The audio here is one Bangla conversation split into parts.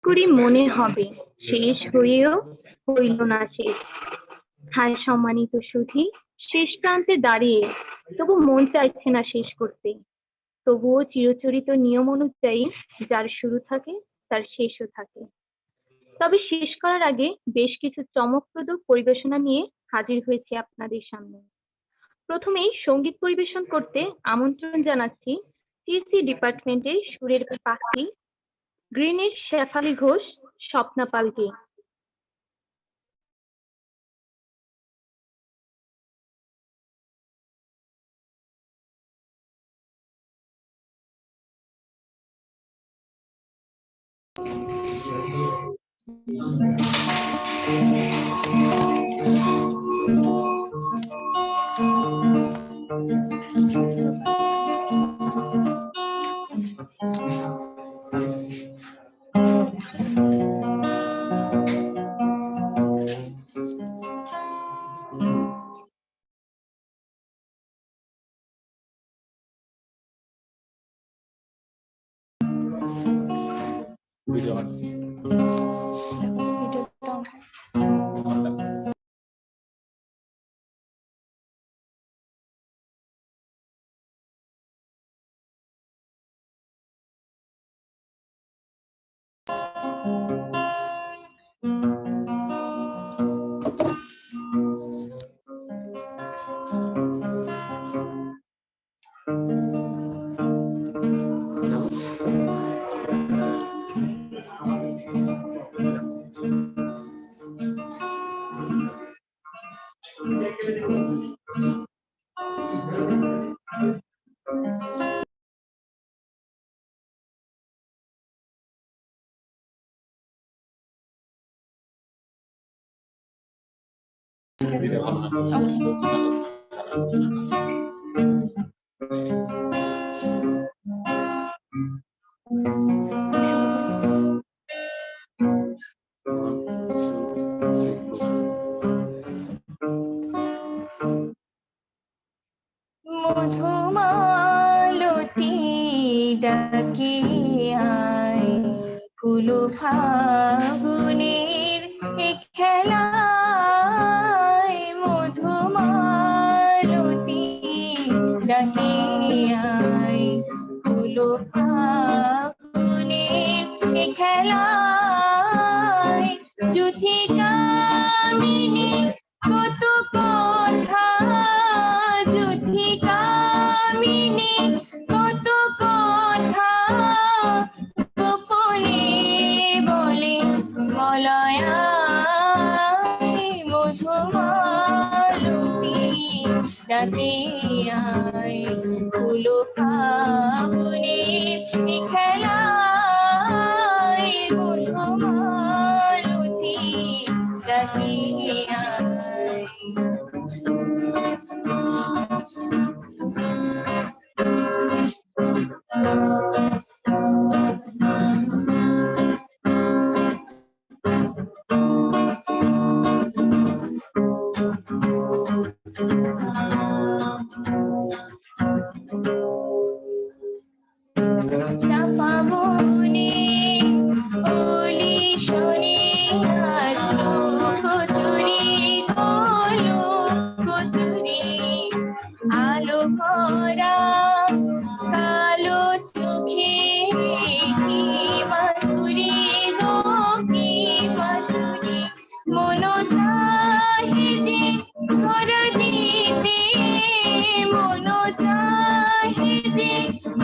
করি মনে হবে শেষ হয়েও হইল না শেষ। হায় সম্মানিত সুধী, শেষ প্রান্তে দাঁড়িয়ে তবু মন চাইছে না শেষ করতে। তবুও চিরচরিত নিয়ম অনুযায়ী যার শুরু থাকে তার শেষও থাকে। তবে শেষ করার আগে বেশ কিছু চমকপ্রদ পরিবেশনা নিয়ে হাজির হয়েছি আপনাদের সামনে। প্রথমেই সঙ্গীত পরিবেশন করতে আমন্ত্রণ জানাচ্ছি টিসি ডিপার্টমেন্টের সুরের পাখি গ্রিনের শেফালী ঘোষ, স্বপ্না পালকে। মধুমালতী ডাকে আয়, ফুল ফাগুনের খেলায়। মধুমালতী ডাকে আয়, ফুল ফাগুনের খেলায়। যুথিকামিনী কত কথা, যুথিকামিনী কত কথা, গোপনে বলে মলয়ায়। মধুমালতী ডাকে আয়, ফুল ফাগুনের খেলায়। মধুমালতী ডাকে আয়। চাপা বনে ওলি শোনে আজ লুকোচুরি, লুকোচুরি। আলো ভরা কালো চোখে কি মাধুরী গো, কি মাধুরী। মন চাহে যে ঘর দিতে, মন চাহে যে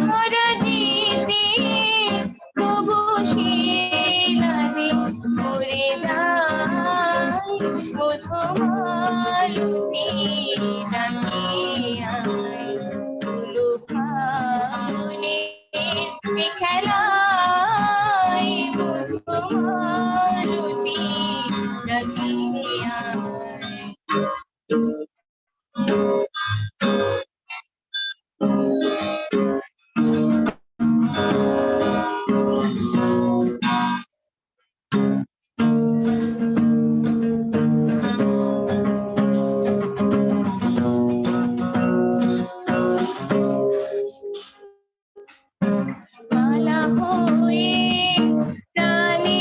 ঘর দিতে, তবু সে না যে মরে যায়। মধুমালতী ডাকে আয়, ফুল ফাগুনের খেলায়। মধুমালতী ডাকে আয়। মালা হয়ে প্রাণে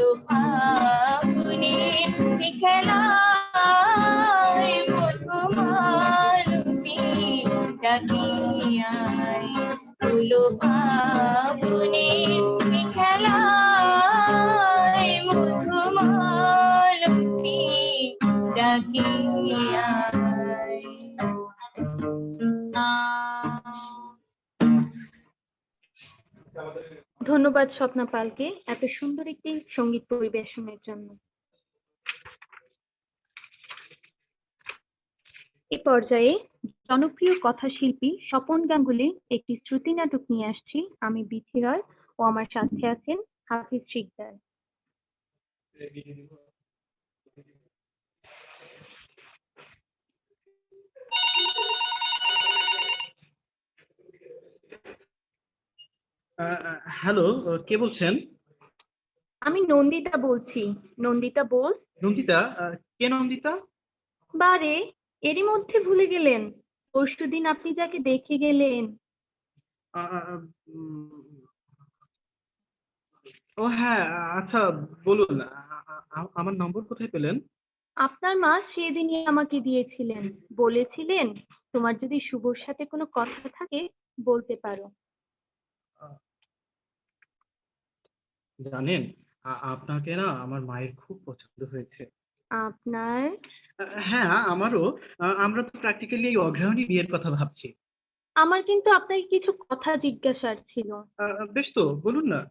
হলো ফাগুনে খেলায় মধুমালতী ডাকিয়ায় হলো ফাগুনে খেলায় মধুমালতী ডাকিয়ায়। ধন্যবাদ স্বপ্না পালকে এত সুন্দর একটি সঙ্গীত পরিবেশনের জন্য। এ পর্যায়ে জনপ্রিয় কথাশিল্পী স্বপন গাঙ্গুলি একটি শ্রুতি নাটক নিয়ে আসছি, আমি বিথি রয় ও আমার সাথে আছেন হাফিজ শিকদার। হ্যালো, কে বলছেন? আমি নন্দিতা বলছি। নন্দিতা বোস। নন্দিতা? কে নন্দিতা? বারে, এরই মধ্যে ভুলে গেলেন? পরশুদিন আপনি যাকে দেখে গেলেন। ও হ্যাঁ, আচ্ছা বলুন, আমার নম্বর কোথায় পেলেন? আপনার মা সেদিনই আমাকে দিয়েছিলেন, বলেছিলেন তোমার যদি শুভর সাথে কোনো কথা থাকে বলতে পারো। জানেন, আপনাকে না আমার মায়ের খুব পছন্দ হয়েছে। আপনার? হ্যাঁ, আমারও। আমরা তো প্র্যাকটিক্যালি এই অগ্রহণী বিয়ের কথা ভাবছি। আমার কিন্তু আপনাকে কিছু কথা জিজ্ঞাসার ছিল। বেশ তো, বলুন না।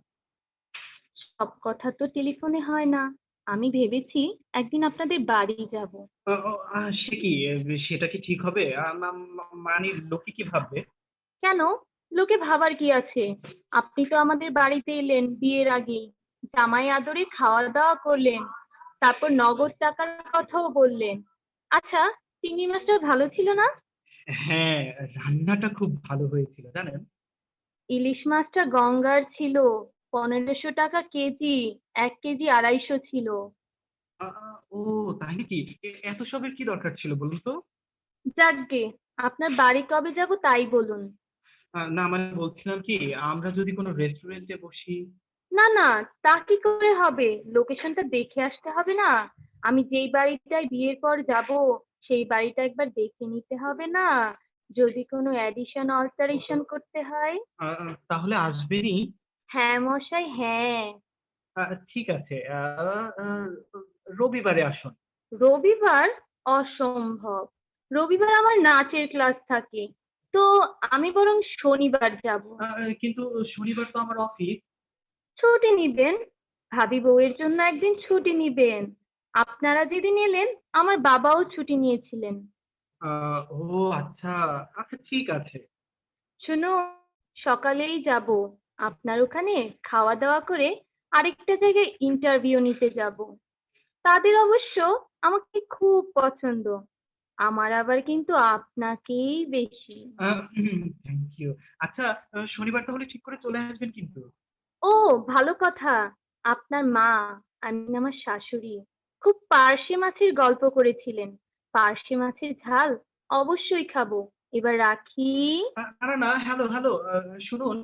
সব কথা তো টেলিফোনে হয় না। আমি ভেবেছি একদিন আপনাদের বাড়ি যাব। সে কি, সেটা কি ঠিক হবে? মানে লোকে কি ভাববে? কেন? লোকে ভাবার কি আছে? আপনি তো আমাদের বাড়িতে এলেন বিয়ের আগেই, জামাই আদরে খাওয়া দাওয়া করলেন, তারপর নগদ টাকার কথাও বললেন। আচ্ছা, চিংড়ি মাছটা ভালো ছিল না? হ্যাঁ, রান্নাটা খুব ভালো হয়েছিল জানেন। ইলিশ মাছটা গঙ্গার ছিল, 1500 টাকা কেজি, 1 কেজি 250 ছিল। ও তাই নাকি? এত সবের কি দরকার ছিল বলুন তো? যাকগে, আপনার বাড়ি কবে যাব তাই বলুন। না মানে বলছিলাম কি, আমরা যদি কোনো রেস্টুরেন্টে বসি। না না, তা কি করে হবে? লোকেশনটা দেখে আসতে হবে না? আমি যেই বাড়িটায় বিয়ের পর যাব সেই বাড়িটা একবার দেখে নিতে হবে না? যদি কোনো অ্যাডিশন অল্টারেশন করতে হয়। তাহলে আসবেনই? হ্যাঁ মশাই, হ্যাঁ। ঠিক আছে, রবিবারে আসুন। রবিবার? অসম্ভব। রবিবার আমার নাচের ক্লাস থাকে। তো আমি বরং শনিবার যাব। কিন্তু শনিবার তো আমার অফিস। ছুটি নিবেন, ভাবি বউয়ের জন্য একদিন ছুটি নিবেন। আপনারা যেদিন এলেন আমার বাবাও ছুটি নিয়েছিলেন। ও আচ্ছা, আচ্ছা ঠিক আছে। শুনুন, সকালেই যাব, আপনার ওখানে খাওয়া দাওয়া করে আরেকটা জায়গায় ইন্টারভিউ নিতে যাব। তাদের অবশ্য আমাকে খুব পছন্দ, আমার আবার কিন্তু আপনাকেই বেশি। Thank you. আচ্ছা, শনিবার তাহলে ঠিক করে চলে আসবেন কিন্তু। ও, ভালো কথা। আপনার মা, আমার শাশুড়ি, খুব পার্শে মাছের গল্প করেছিলেন। পার্শে মাছের ঝাল অবশ্যই খাবো। এবার রাখি। না না, হ্যালো হ্যালো, শুনুন,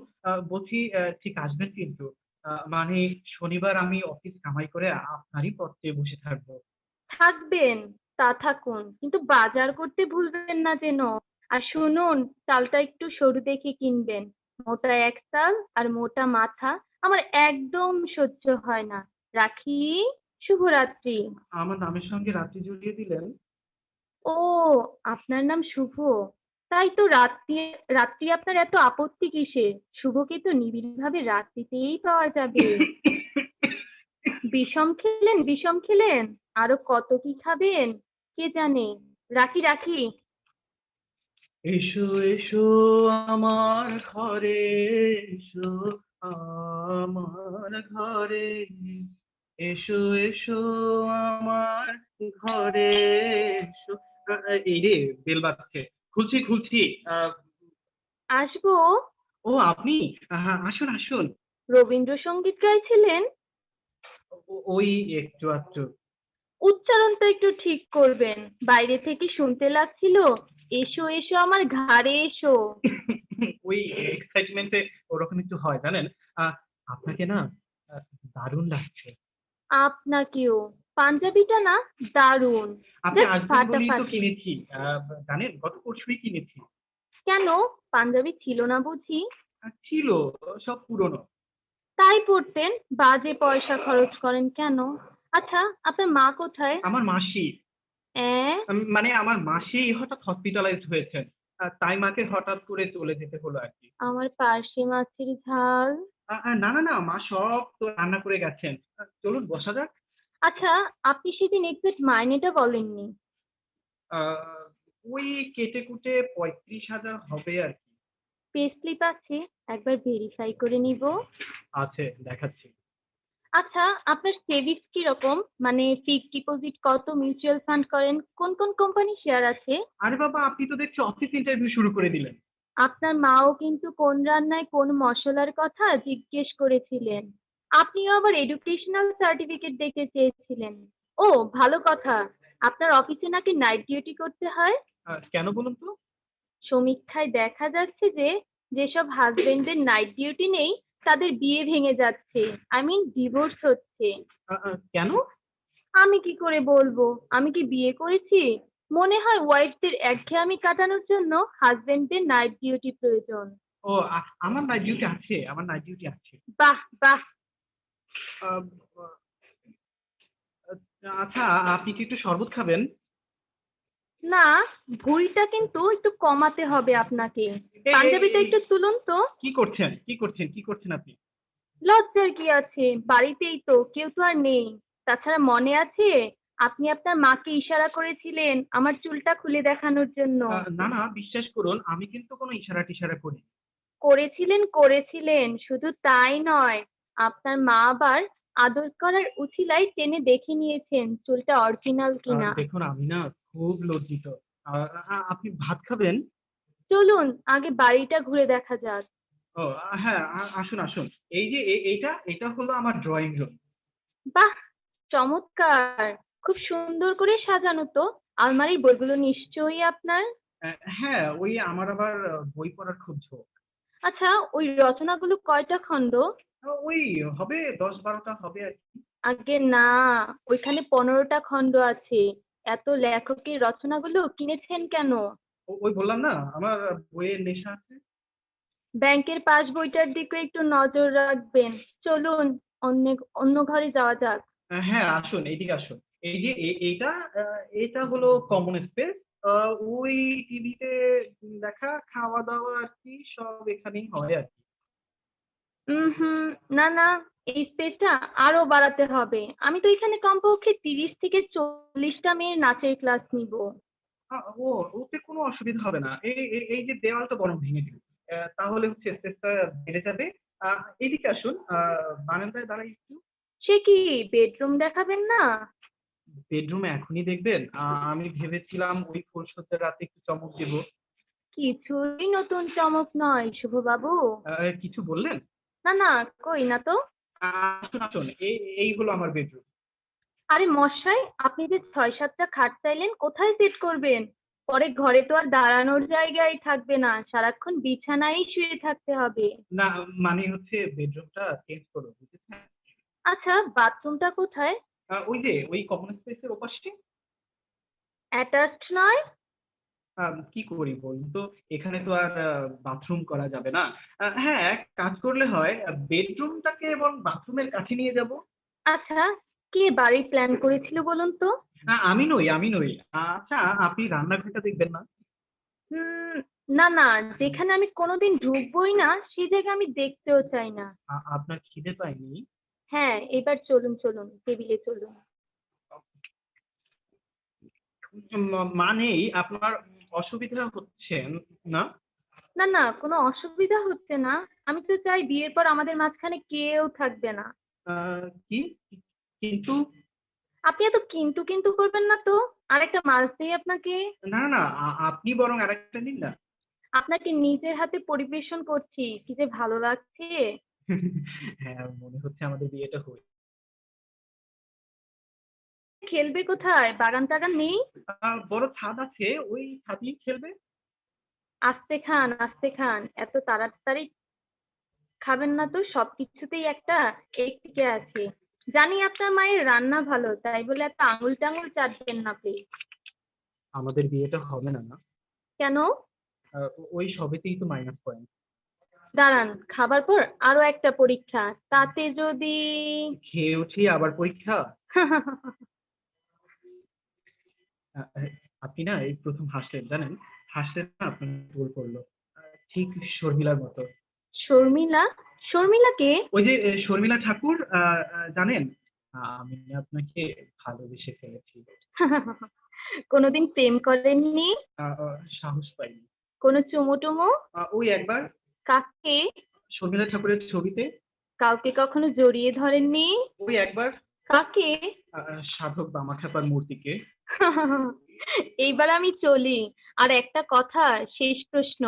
বলছি ঠিক আসবেন কিন্তু। মানে শনিবার আমি অফিস কামাই করে আপনারই পথে বসে থাকবো। থাকবেন, তা থাকুন, কিন্তু বাজার করতে ভুলবেন না যেন। আর শুনুন, চালটা একটু সরু দেখে কিনবেন। মোটা এক চাল আর মোটা মাথা আমার একদম সহ্য হয় না। রাখি। শুভরাত্রি। আমার নামের সঙ্গে রাত্রি জড়িয়ে দিলেন। ও, আপনার নাম শুভ? তাই তো রাত্রি। রাত্রি আপনার এত আপত্তি কিসের? শুভকে তো নিবিড়ভাবে রাত্রিতেই পাওয়া যাবে। বিষম খেলেন, বিষম খেলেন, আরো কত কি খাবেন কে জানে। রাখি রাখি। এসো এসো আমার ঘরে, এসো আমার ঘরে, এসো এসো আমার ঘরে এসো। এই রে, বেল বাজছে। খুলছি খুলছি। আহ, আসবো। ও আপনি? আসুন আসুন। রবীন্দ্রসঙ্গীত গাইছিলেন? ওই একটু আধটু। উচ্চারণটা একটু ঠিক করবেন, বাইরে থেকে শুনতে লাগছিল এসো এসো আমার ঘাড়ে এসো। ওই এক্সাইটমেন্টে ওরকম একটু হয় জানেন। আহ, আপনাকে না আহ, দারুণ লাগছে। আপনাকেও। পাঞ্জাবিটা না দারুণ, আপনি জাস্ট আসবেন বলেই তো ফাটাফাটি। কিনেছি। জানেন গত পরশুই কিনেছি। কেন, পাঞ্জাবি ছিল না বুঝি? ছিল, সব পুরনো। তাই পড়তেন, বাজে পয়সা খরচ করেন কেন? আচ্ছা, আপনার মা কোথায়? আমার মাসি, অ্যাঁ? মানে আমার মাসি হঠাৎ হসপিটালাইজড হয়েছেন। তাই মাকে হঠাৎ করে চলে যেতে হলো আরকি। আমার পার্শে মাছের ঝাল। না, না, না, মা সব তো রান্না করে গেছেন। চলুন বসা যাক। আচ্ছা, আপনি সেদিন এক্সাক্ট মাইনেটা বলেননি। আ ওই কেটে-কুটে ৩৫,০০০ হবে আরকি। পে স্লিপ আছে? একবার ভেরিফাই করে নিব। আছে, দেখাচ্ছি। আচ্ছা, আপনার সেভিংস কিরকম? মানে ফিক্সড ডিপোজিট কত, মিউচুয়াল ফান্ড করেন? কোন কোন কোম্পানির শেয়ার আছে? আরে বাবা, আপনি তো দেখছি অফিস ইন্টারভিউ শুরু করে দিলেন। আপনার মাও কিন্তু কোন রান্নায় কোন মসলার কথা জিজ্ঞেস করেছিলেন। আপনিও আবার এডুকেশনাল সার্টিফিকেট দেখতে চেয়েছিলেন। ও, ভালো কথা। আপনার অফিসে নাকি নাইট ডিউটি করতে হয়? কেন বলুন তো? সমীক্ষায় দেখা যাচ্ছে যে যেসব হাজবেন্ডের নাইট ডিউটি নেই তাদের বিয়ে ভেঙে যাচ্ছে, আই মিন ডিভোর্স হচ্ছে। কেন? আমি কি করে বলবো, আমি কি বিয়ে করেছি? মনে হয় ওয়াইফদের একঘেয়েমি কাটানোর জন্য হাজবেন্ডদের নাইট ডিউটি প্রয়োজন। ও, আমার নাইট ডিউটি আছে, আমার নাইট ডিউটি আছে। বাহ বাহ। আ আচ্ছা, আপনি কি একটু শরবত খাবেন? না, ভুঁড়িটা কিন্তু একটু কমাতে হবে আপনাকে। এই, পাঞ্জাবিটা এই, একটু তুলুন তো। কি করছেন? কি করছেন? কি করছেন আপনি? লজ্জার কি আছে, বাড়িতেই তো, কেউ তো আর নেই। তাছাড়া মনে আছে আপনি আপনার মাকে ইশারা করেছিলেন আমার চুলটা খুলে দেখানোর জন্য? না, না, বিশ্বাস করুন আমি কিন্তু কোনো ইশারা-টিশারা করিনি। করেছিলেন করেছিলেন, শুধু তাই নয়, আপনার মা আবার আদর করার উছিলায় টেনে দেখে নিয়েছেন চুলটা অরিজিনাল কিনা। দেখুন আমি না খুব লজ্জিত। আ আ আপনি ভাত খাবেন? চলুন আগে বাড়িটা ঘুরে দেখা যাক। ও, হ্যাঁ, আসুন, আসুন। এই যে এটা হলো আমার ড্রইং রুম। বাহ, চমৎকার। খুব সুন্দর করে সাজানো তো। আলমারির বইগুলো নিশ্চয়ই আপনার। অ্যা হ্যাঁ, ওই আমার আবার বই পড়ার খুব ঝোঁক। আচ্ছা, ওই রচনাগুলো কয়টা খণ্ড? ওই হবে ১০-১২ টা হবে আরকি। আগে না, ওইখানে ১৫টা খণ্ড আছে। এত লেখকের রচনাগুলো কিনেছেন কেন? ওই বললাম না আমার বইয়ের নেশা আছে। ব্যাংকের পাস বইটার দিকে একটু নজর রাখবেন। চলুন অন্য অন্য ঘরে যাওয়া যাক। হ্যাঁ, আসুন এইদিকে আসুন। এই যে এইটা আ এটা হলো কমন স্পেস। আ ওই টিভিতে দেখা, খাওয়া-দাওয়া আরকি সব এখানেই হয় আরকি। হুম, না, না, এই স্পেসটা আরো বাড়াতে হবে। আমি তো এখানে কমপক্ষে ৩০ থেকে ৪০টা মেয়ের নাচের ক্লাস নিবো। আ ও ওতে কোনো অসুবিধা হবে না। এই যে দেওয়ালটা বরং ভেঙে দিন। তাহলে হচ্ছে স্পেসটা বেড়ে যাবে। আ এদিকে আসুন, বারান্দায় দাঁড়াই একটু। সে কি, বেডরুম দেখাবেন না? বেডরুমে এখনই দেখবেন? আমি ভেবেছিলাম ওই ফুলসজ্জার রাতে একটু চমক দেব। কিছুই নতুন চমক নয় শুভবাবু। আ কিছু বললেন? না, না, কই না তো। আসুন, আসুন। এই হলো আমার বেডরুম। আরে মশাই, আপনি যে ৬-৭টা খাট চাইলেন কোথায় সেট করবেন? পরে ঘরে তো আর দাঁড়ানোর জায়গাই থাকবে না। সারাক্ষণ বিছানায়ই শুয়ে থাকতে হবে। না, মানে হচ্ছে বেডরুমটা চেঞ্জ করব, বুঝেছেন? আচ্ছা, বাথরুমটা কোথায়? ওই যে ওই কমন স্পেস এর ওপাশে। অ্যাটাচড নয়? কি করি বলুন তো? এখানে তো আর বাথরুম করা যাবে না। হ্যাঁ, এক কাজ করলে হয়, বেডরুমটাকে এবং বাথরুমের কাছে নিয়ে যাব। আচ্ছা, কে বাড়ির প্ল্যান করেছিল বলুন তো? আমি নই, আমি নই। আচ্ছা, আপনি রান্নাঘরটা দেখবেন না? হুম, না, না, যেখানে আমি কোনোদিন ঢুকবোই না সে জায়গা আমি দেখতেও চাই না। আপনার খিদে পায়নি? হ্যাঁ, এবার চলুন, চলুন, টেবিলে চলুন। মানেই আপনার অসুবিধা হচ্ছে না? না, না, কোনো অসুবিধা হচ্ছে না। আমি তো চাই বিয়ের পর আমাদের মাঝখানে কেউ থাকবে না। আ কি? কিন্তু আপনি এত কিন্তু, কিন্তু করবেন না তো। আরেকটা মাছ দেই আপনাকে। না, না, আপনি বরং আরেকটা নিন না। আপনাকে নিজের হাতে পরিবেশন করছি। কি যে ভালো লাগছে। হ্যাঁ, মনে হচ্ছে আমাদের বিয়েটা হয়ে খেলবে কোথায়? বাগান-টাগান নেই? বড় ছাদ আছে, ওই ছাদেই খেলবে। আস্তে খান, আস্তে খান। এত তাড়াতাড়ি খাবেন না তো, সবকিছুতেই একটা একটিকে আছে। জানি আপনার মায়ের রান্না ভালো, তাই বলে এত আঙুল টাঙুল চাটবেন না প্লিজ। আমাদের বিয়েটা হবে না না। কেন? ওই সবেতেই তো মাইনাস পয়েন্ট। দাঁড়ান, খাবার পর আরো একটা পরীক্ষা, তাতে যদি খেয়ে উঠি আবার পরীক্ষা। আপনি না এই প্রথম হাসলেন, জানেন? হাসলেন না, আপনার ভুল করলো। ঠিক শর্মিলার মতো। শর্মিলা? শর্মিলাকে? ওই যে শর্মিলা ঠাকুর, জানেন? আমি আপনাকে ভালোবেসে ফেলেছি। কোনোদিন প্রেম করেননি? সাহস পাইনি। কোনো চুমু টুমু? ওই একবার কাকে? শর্মিলা ঠাকুরের ছবিতে। কাউকে কখনো জড়িয়ে ধরেননি? ওই একবার কাকে? সাধক বামাখ্যাপার মূর্তিকে। এইবার আমি চলি। আর একটা কথা, শেষ প্রশ্ন,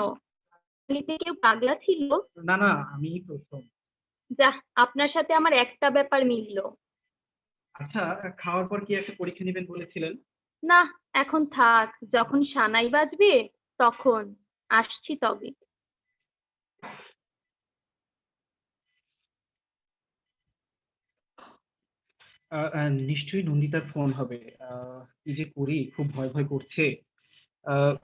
এমনিতে কেউ পাগলা ছিল? না না, আমি প্রথম। যাহ, আপনার সাথে আমার একটা ব্যাপার মিললো। আচ্ছা, খাওয়ার পর কি একটা পরীক্ষা নেবেন বলেছিলেন? না, এখন থাক, যখন সানাই বাজবে তখন আসছি তবে। নিশ্চয়ই নন্দিতার ফোন হবে। কি যে করি, খুব ভয় ভয় করছে। আহ,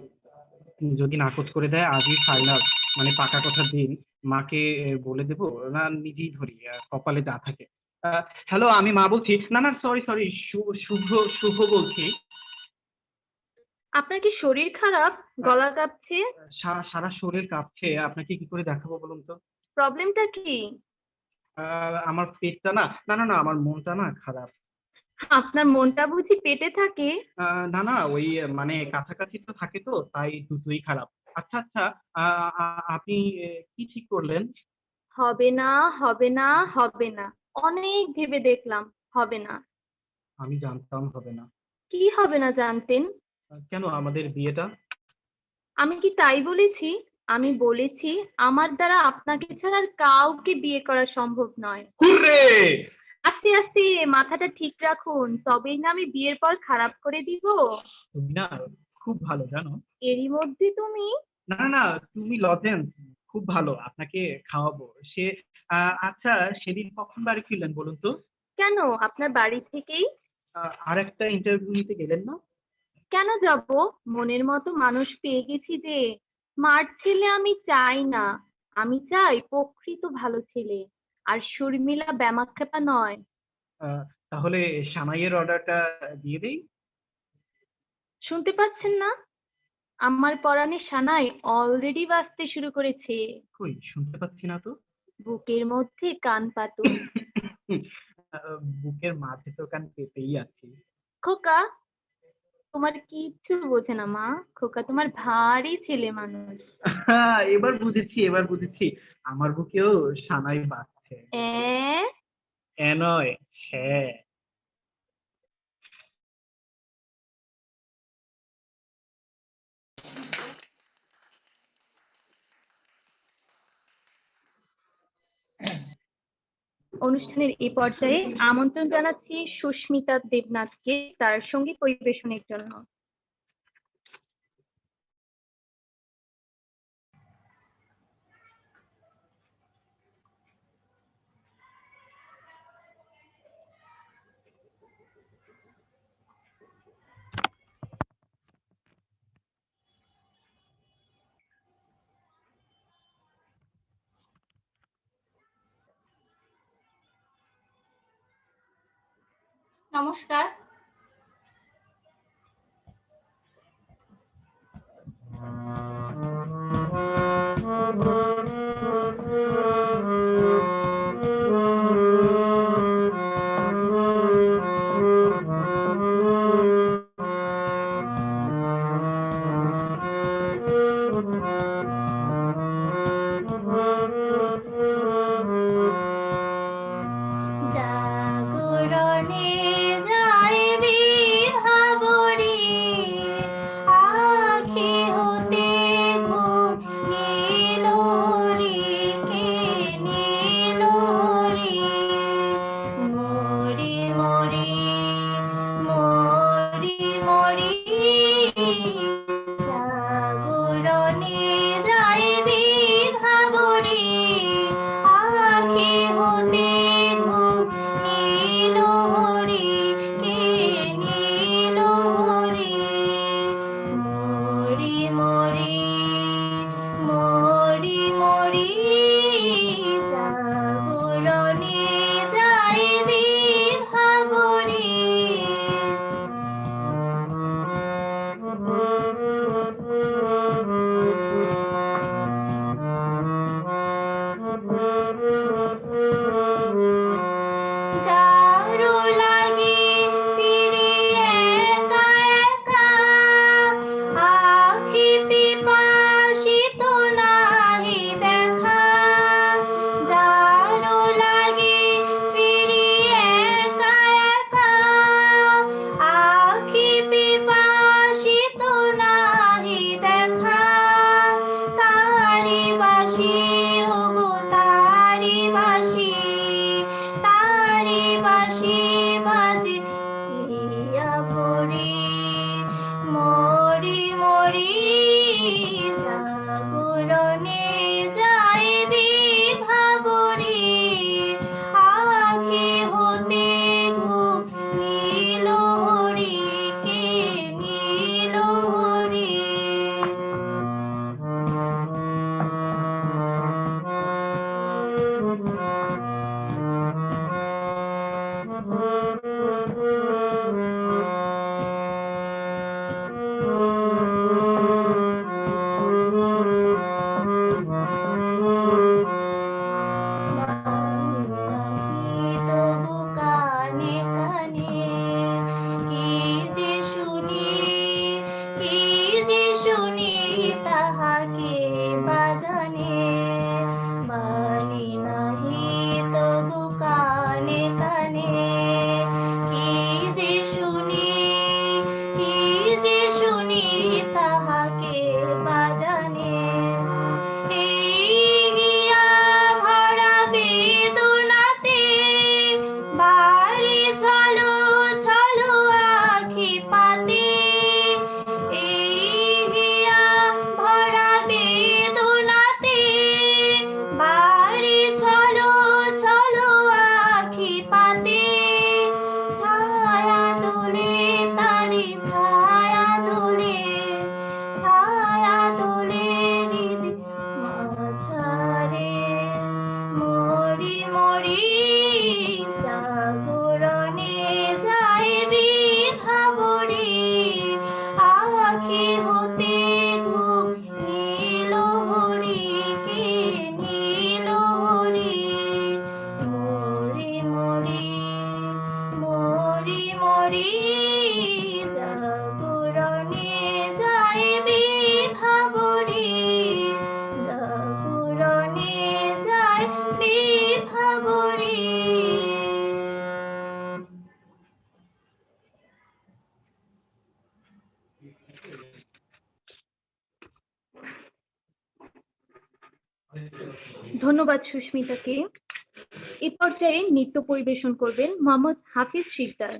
যদি নাকচ করে দেয় আজই ফাইনাল, মানে পাকা কথা দিন। মাকে বলে দেবো না নিজেই ধরি, কপালে যা থাকে। হ্যালো, আমি মা বলছি। না না, সরি সরি, শুভ শুভ বলছি। আপনার কি শরীর খারাপ? গলা কাঁপছে? সারা শরীর কাঁপছে, আপনাকে কি করে দেখাবো বলুন তো? প্রবলেমটা কি? আমার পেটটা না, না না না, আমার মনটা না খারাপ। আপনার মনটা বুঝি পেটে থাকে? না না, ওই মানে কাছাকাছি তো থাকে, তো তাই দুটোই খারাপ। আচ্ছা আচ্ছা, আপনি কি ঠিক করলেন? হবে না, হবে না, হবে না, অনেক ভেবে দেখলাম, হবে না। আমি জানতাম হবে না। কি হবে না জানতেন? কেন আমাদের বিয়েটা? আমি কি তাই বলেছি? আমি বলেছি আমার দ্বারা আপনাকে ছাড়া আর কাউকে বিয়ে করা সম্ভব নয়। হুররে! আস্তে আস্তে মাথাটা ঠিক রাখুন, তবেই না আমি বিয়ের পর খারাপ করে দিব। তুমি না খুব ভালো, জানো? এরই মধ্যে তুমি? না না না, তুমি লজেন্স খুব ভালো, আপনাকে খাওয়াবো। সে আচ্ছা, সেদিন কখন বাড়ি ফিরলেন বলুন তো? কেন, আপনার বাড়ি থেকেই। আর একটা ইন্টারভিউ নিতে গেলেন না? কেন যাব? মনের মতো মানুষ পেয়ে গেছি যে। স্মার্ট ছেলে আমি চাই না, আমি চাই প্রকৃত ভালো ছেলে, আর শর্মিলা ব্যামাক্ষেপা নয়। আহ, তাহলে সামাইয়ের অর্ডারটা দিয়ে দেই। শুনতে পাচ্ছেন না? আমার পরাণে সানাই অলরেডি বাজতে শুরু করেছে। কই, শুনতে পাচ্ছি না তো। বুকের মধ্যে কান পাতুন। বুকের মাঝে তো কান পেতেই আছি। খোকা, তোমার কিচ্ছু বোঝে না মা। খোকা তোমার ভারী ছেলে মানুষ। এবার বুঝেছি, এবার বুঝেছি। আমার বুকেও সানাই বাজছে। এ নয়, হ্যাঁ। অনুষ্ঠানের এই পর্যায়ে আমন্ত্রণ জানাচ্ছি সুস্মিতা দেবনাথকে তার সঙ্গীত পরিবেশনের জন্য। নমস্কার। জাগরণে যায় করি, জাগরণে যাই বিভাবরী, জাগরণে যাই বিভাবরী। ধন্যবাদ সুস্মিতাকে। এ পর্যায়ে নৃত্য পরিবেশন করবেন মোহাম্মদ হাফিজ শিকদার।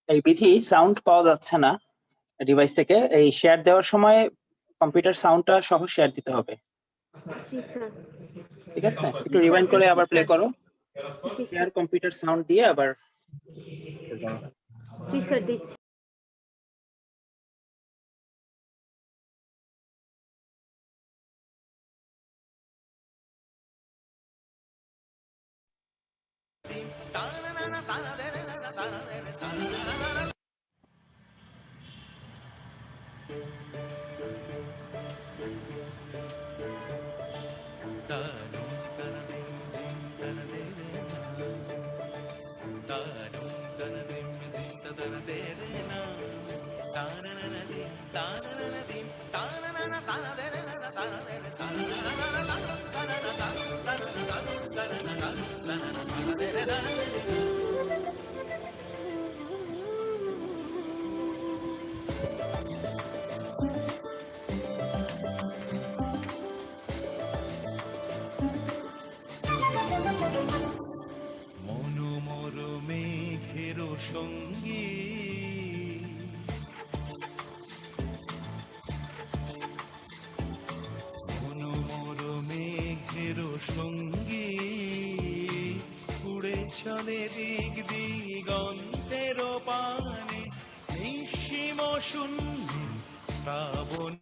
এই বিধি সাউন্ড পাওয়া যাচ্ছে না ডিভাইস থেকে। এই শেয়ার দেওয়ার সময় কম্পিউটার সাউন্ডটা সহ শেয়ার দিতে হবে। জি স্যার। ঠিক আছে, একটু রিওয়াইন্ড করে আবার প্লে করো। জি শেয়ার স্যার। কম্পিউটার সাউন্ড দিয়ে আবার জি স্যার, দিচ্ছি। মনোমর মেঘের সঙ্গী মনোমর মেঘের সঙ্গী উড়ে চলে দিক দিগন্তের পানে নিঃসীম শূন্য শ্রাবণ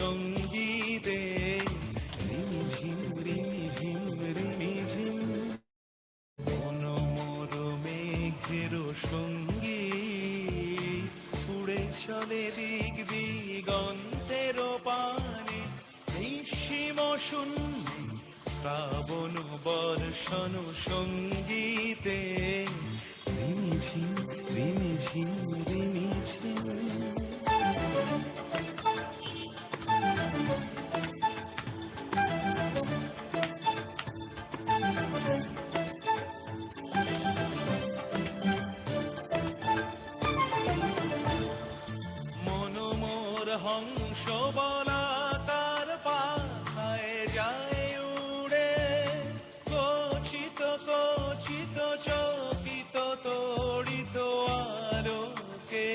সঙ্গীতে রিমঝিম রিমঝিম রিমঝিম মনোমর মেঘের সঙ্গী উড়ে চলে দিক দিগন্তের পানে নিঃসীম শূন্য শ্রাবণ বর্ষণ সঙ্গীতে রিমঝিম রিমঝিম রিমঝিম। মনোমর হংস বলাকার পাখায় যায় উড়ে কচিত কচিত চকিত তড়িত আলোকে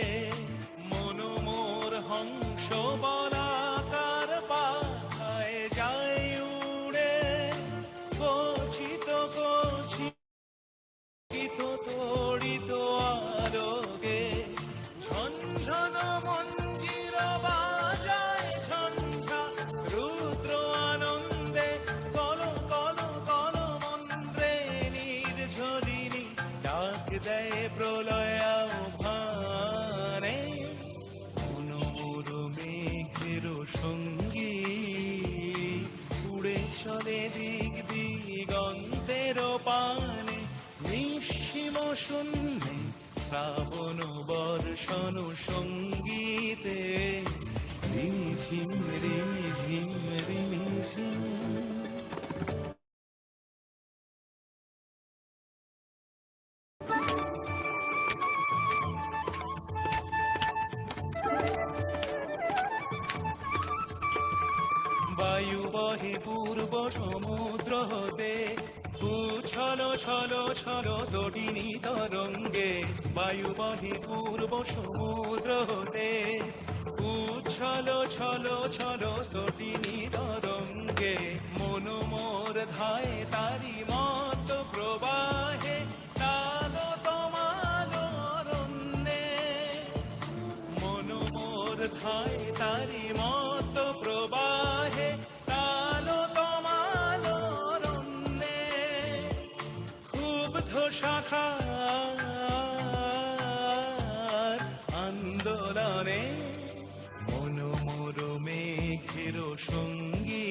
মনোমর হংস বলাকার পাখায় যায় উড়ে কচিত কচিত তড়িত আলোকে ঝনঝন মঞ্জির বাজায় ঝঞ্ঝা রুদ্র আনন্দে কল কল কল মন্ত্রে নির্ঝরিণী ডাক দেয় প্রলয় আহ্বানে মনোমর মেঘের সঙ্গী উড়ে চলে দিক দিগন্তের পানে নিঃসীম শূন্যে শ্রাবণ বর্ষণ সঙ্গীতে রিমঝিম রিমঝিম রিমঝিম। বায়ু বহে পূর্ব সমুদ্র হতে, উচ্ছল ছল ছল তটিনী তরঙ্গে। বায়ু বহে পূর্ব সমুদ্র হতে, উচ্ছল ছল ছল তটিনী তরঙ্গে। মন মোর ধায় তারি মত প্রবাহে, তালো তমালো অরণ্যে। মন মোর ধায় তারি মত প্রবাহে, তালো তমালো অরণ্যে। ক্ষুব্ধ শাখার আন্দোলনে, মন মোর মেঘের সঙ্গী।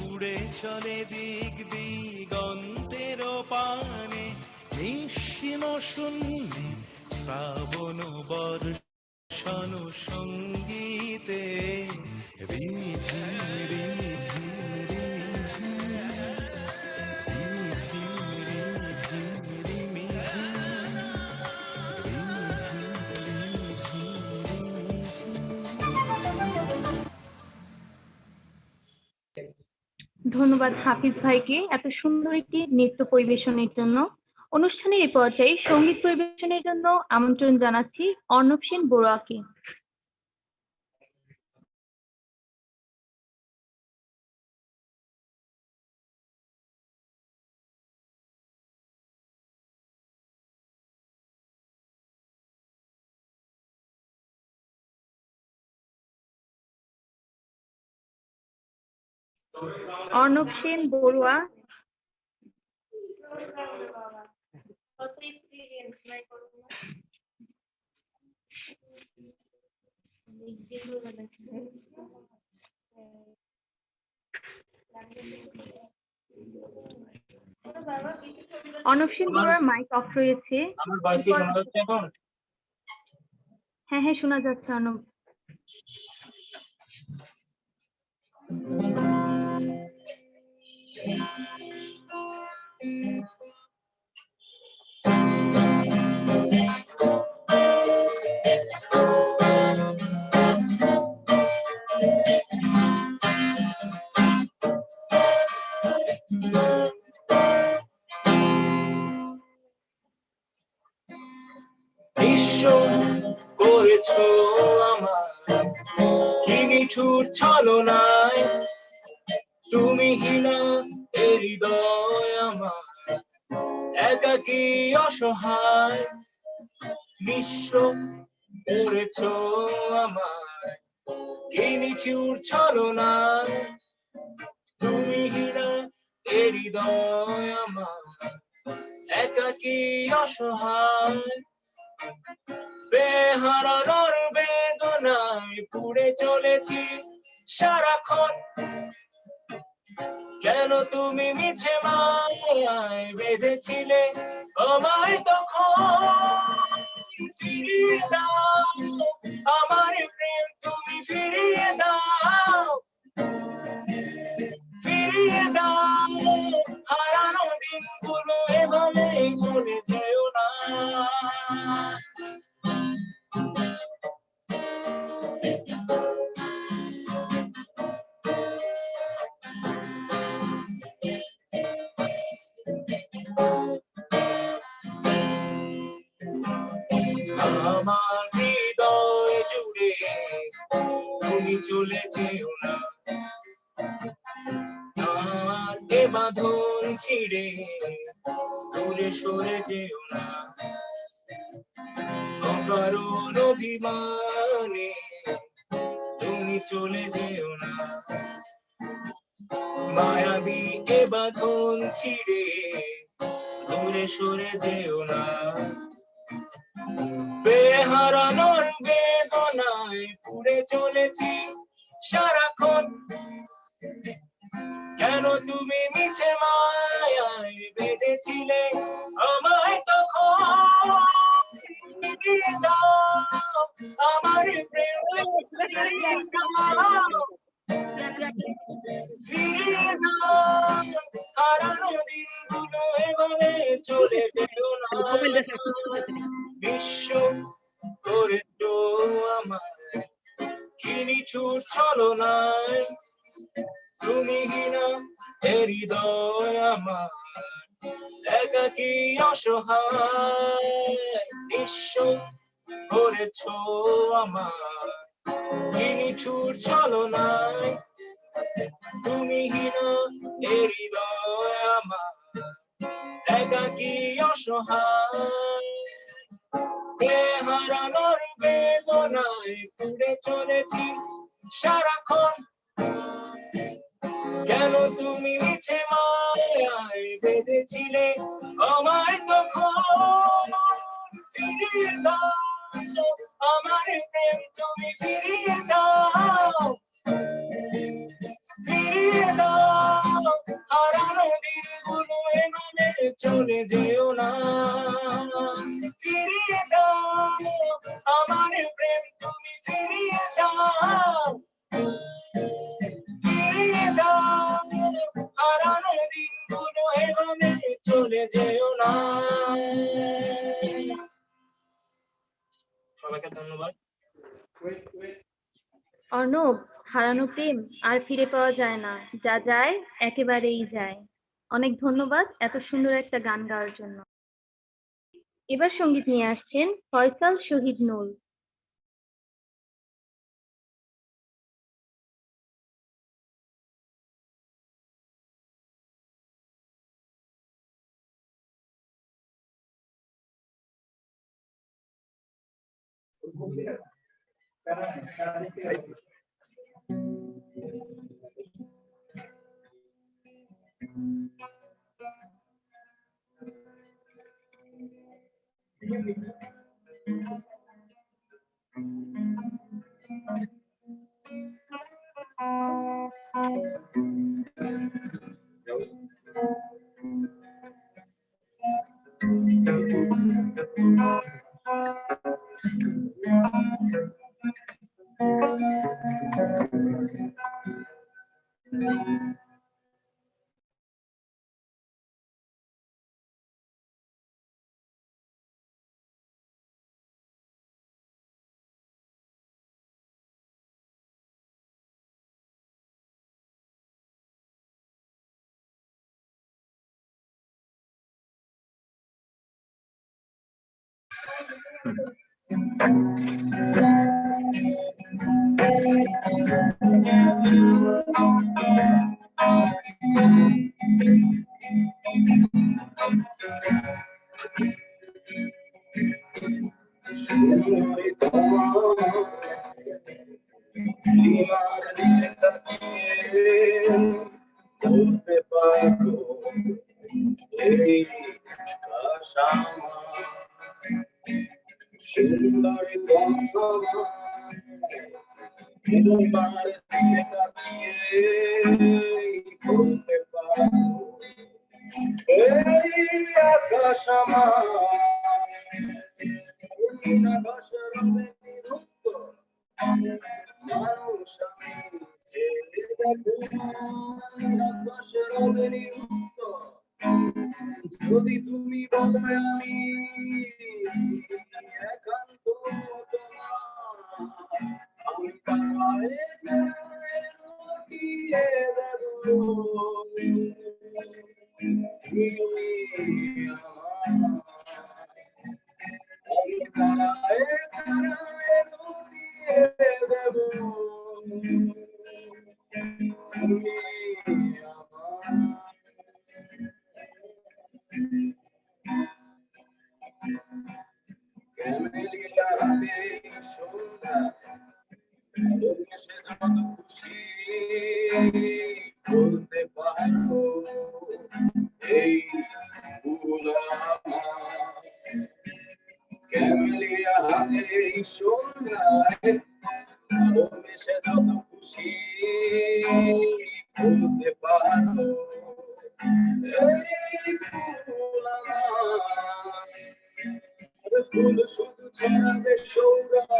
উড়ে চলে দিক দিগন্তের পানে, নিঃসীম শূন্যে শ্রাবণ বর্ষণ সঙ্গীতে। রিঝিম রিঝিম রিঝিম, রিঝিম রিঝিম রিমিঝিম, রিঝিম রিঝিম রিমিঝিম। ধন্যবাদ হাফিজ ভাইকে এত সুন্দর একটি নৃত্য পরিবেশনের জন্য। অনুষ্ঠানের এই পর্যায়ে সঙ্গীত পরিবেশনের জন্য আমন্ত্রণ জানাচ্ছি অর্ণব সেন বড়ুয়াকে। অর্ণব সেন বড়ুয়া। অর্ণব সেন বড়ুয়ার মাইক অফ রয়েছে। আমার ভয়েস কি শোনা যাচ্ছে এখন? হ্যাঁ হ্যাঁ শোনা যাচ্ছে অর্ণব। বিশ্ব করেছো আমার কি নিঠুর ছলনায়, তুমি হীনা এ হৃদয় আমার একাকী অসহায়। বিশ্ব করেছো আমার কি নিঠুর ছলনায়, তুমি হীনা এ হৃদয় আমার একাকী অসহায়। বেহারানোর বেদনায় পুড়ে চলেছি সারাক্ষণ, কেন তুমি মিছে মায়ায় বেঁধেছিলে আমায় তখন। ফিরিয়ে দাও আমার প্রেম, তুমি ফিরিয়ে দাও, ফিরিয়ে দাও হারানো দিনগুলো, এভাবে চলে যেও না। আমার হৃদয় জুড়ে তুমি চলে যেও না, আর এ বাঁধন ছিঁড়ে দূরে সরে যেও না। অকারণ অভিমানে তুমি চলে যেও না, মায়াবী এ বাঁধন ছিঁড়ে দূরে সরে যেও না। বেহারানোর বেদনায় পুড়ে চলেছি সারাক্ষণ, কেন তুমি মিছে মায়ায় বেঁধেছিলে আমায় তখন। ফিরিয়ে দাও আমার প্রেম, ফিরিয়ে দাও হারানো দিনগুলো, এভাবে চলে যেও না। বিশ্ব করেছো আমার কি নিঠুর ছলনায়, তুমিহীন এ হৃদয় আমার একাকী অসহায় নিঃস্ব করেছ আমার কি নিঠুর ছলনায় তুমিহীন এ হৃদয় আমার একাকী অসহায় কে হারানোর বেদনায় পুড়ে চলেছি সারাক্ষণ কেন তুমি মিছে মায়ায় বেঁধেছিলে আমায় তখন ফিরিয়ে দাও আমার প্রেম তুমি ফিরিয়ে দাও ফিরিয়ে দাও হারানো দিনগুলো এভাবে চলে যেও না ফিরিয়ে দাও আমার প্রেম তুমি ফিরিয়ে দাও ফিরিয়ে দাও হারানো দিনগুলো এভাবে চলে যেও না সবাইকে ধন্যবাদ অর্ণব, হারানো প্রেম আর ফিরে পাওয়া যায় না, যা যায় একেবারেই যায়। অনেক ধন্যবাদ এত সুন্দর একটা গান গাওয়ার জন্য। এবার সঙ্গীত নিয়ে আসছেন ফয়সাল শহীদ নুল। বলতে পারবো এই সুন্দর তোমার দিকে তাকিয়ে বলতে পারবো এই আকাশ আমার আকাশ রবে নিরুক্ত মানুষ আমি ছেলে দেখো আকাশ রবে নিরুক্ত যদি তুমি বলো আমি একান্ত তোমার আমি তারে লুটিয়ে দেব তুমি আমার আমি তারে লুটিয়ে দেব তুমি আমার ক্যামেলিয়া হাতে সন্ধ্যা ভালোবেসে যত খুশি বলতে পারবো এই ফুল আমার ক্যামেলিয়া হাতে সন্ধ্যায় ভালোবেসে যত খুশি বলতে পারবো এই ফুল আমার ফুল শুধু ছড়াবে সৌরভ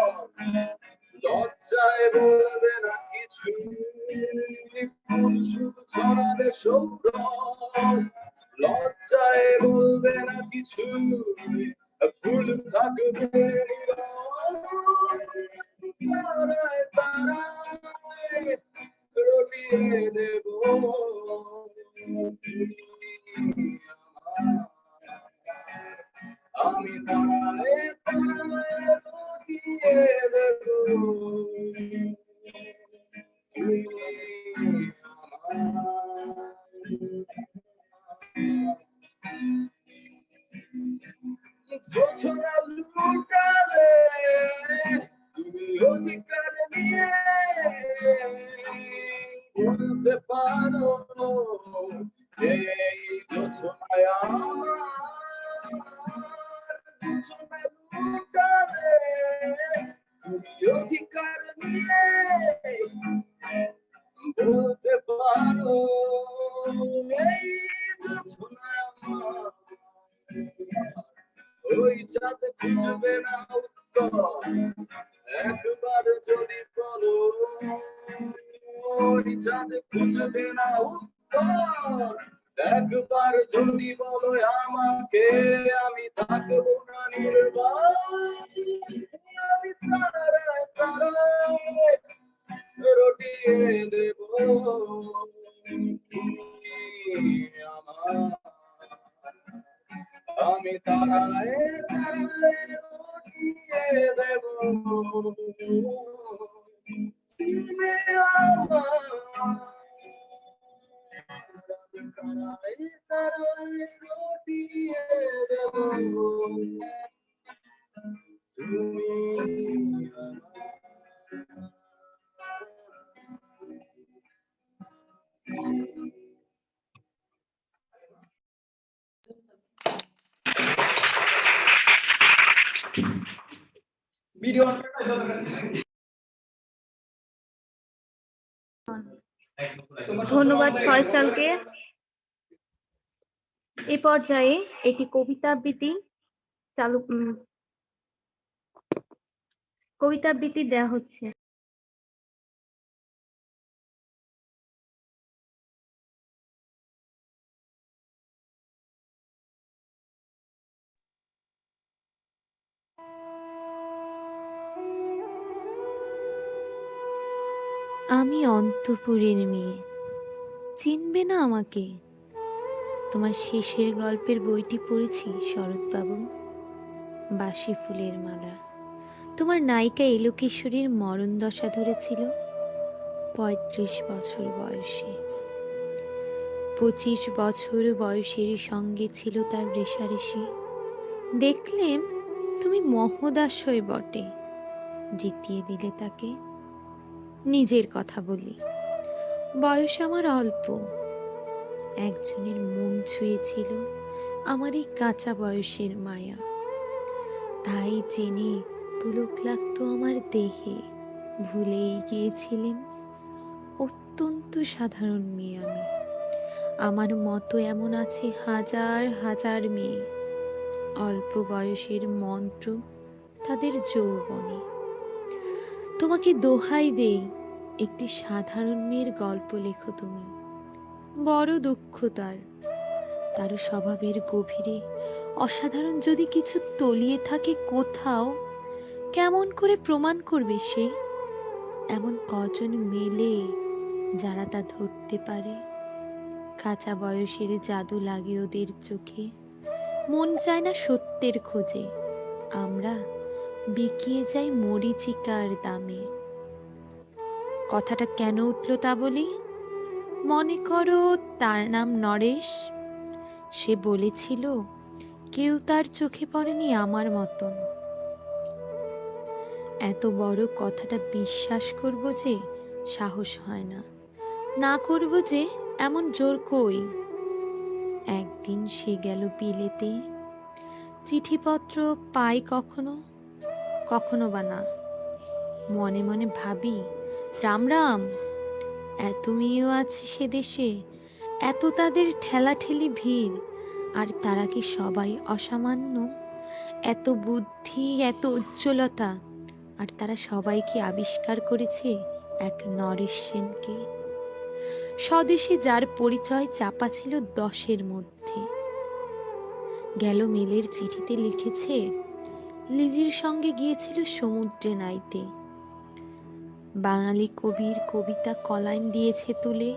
লজ্জায় বলবে না কিছু ফুল শুধু ছড়াবে সৌরভ লজ্জায় বলবে না কিছু ফুল থাকবে তারায় তারায় রটিয়ে দেব আমি তারায় তারায় রটিয়ে দেব তুমি যোছনা লুটালে তুমি অধিকার নিয়ে বলতে পারো এই যোছনায় আমার যোছনা লুটালে তুমি অধিকার নিয়ে বলতে পারো এই যোছনায় আমার ওই চাঁদ খুঁজবে না উত্তর একবার যদি বলো ওই চাঁদ খুঁজবে না উত্তর একবার যদি বলো আমাকে আমি থাকবো না নির্বাক আমি তারায় তারায় রটিয়ে দেব আমার আমি তারায় তারায় রটিয়ে দেব তুমি আমার তারায় তারায় রটিয়ে দেব তুমি ধন্যবাদ ফয়সালকে। এ পর্যায়ে একটি কবিতা আবৃত্তি কবিতা আবৃত্তি দেওয়া হচ্ছে। আমি অন্তঃপুরের মেয়ে, চিনবে না আমাকে? তোমার শেষের গল্পের বইটি পড়েছি শরৎবাবু, বাসি ফুলের মালা। তোমার নায়িকা এলোকেশ্বরীর মরণ দশা ধরেছিল ৩৫ বছর বয়সে। ২৫ বছর বয়সের সঙ্গে ছিল তার রেশারেশি। দেখলেম তুমি মহোদাশয় বটে, জিতিয়ে দিলে তাকে। নিজের কথা বলি, বয়স আমার অল্প। একজনের মন ছুঁয়েছিল আমার এই কাঁচা বয়সের মায়া, তাই জেনে পুলক লাগতো আমার দেহে। ভুলেই গিয়েছিলেন অত্যন্ত সাধারণ মেয়ে আমি। আমার মতো এমন আছে হাজার হাজার মেয়ে, অল্প বয়সের মন্ত্র তাদের যৌবনে। তোমাকে দোহাই দেই, একটি সাধারণ মেয়ের গল্প লেখো তুমি। বড় দুঃখ তার স্বভাবের গভীরে অসাধারণ যদি কিছু তলিয়ে থাকে কোথাও, কেমন করে প্রমাণ করবে সে? এমন কজন মেলে যারা তা ধরতে পারে? কাঁচা বয়সের জাদু লাগে ওদের চোখে, মন চায় না সত্যের খোঁজে। আমরা বিকিয়ে যাই মরীচিকার দামে। কথাটা কেন উঠল তা বলি। মনে করো তার নাম নরেশ। সে বলেছিল কেউ তার চোখে পড়েনি আমার মতন। এত বড় কথাটা বিশ্বাস করব যে সাহস হয় না, না করব যে এমন জোর কই। একদিন সে গেল বিলেতে, চিঠিপত্র পাই কখনো কখনো বা না। মনে মনে ভাবি রাম রাম, এত মেয়েও আছে সে দেশে, এত তাদের ঠেলাঠেলি ভিড়, আর তারা কি সবাই অসামান্য? এত বুদ্ধি, এত উজ্জ্বলতা, আর তারা সবাই কি আবিষ্কার করেছে এক নরেশ সেনকে? স্বদেশে যার পরিচয় চাপা ছিল 10-এর মধ্যে। গেল মেলের চিঠিতে লিখেছে লিজির সঙ্গে গিয়েছিল সমুদ্রে নাইতে। বাঙালি কবির কবিতা কলাইন দিয়েছে তুলে,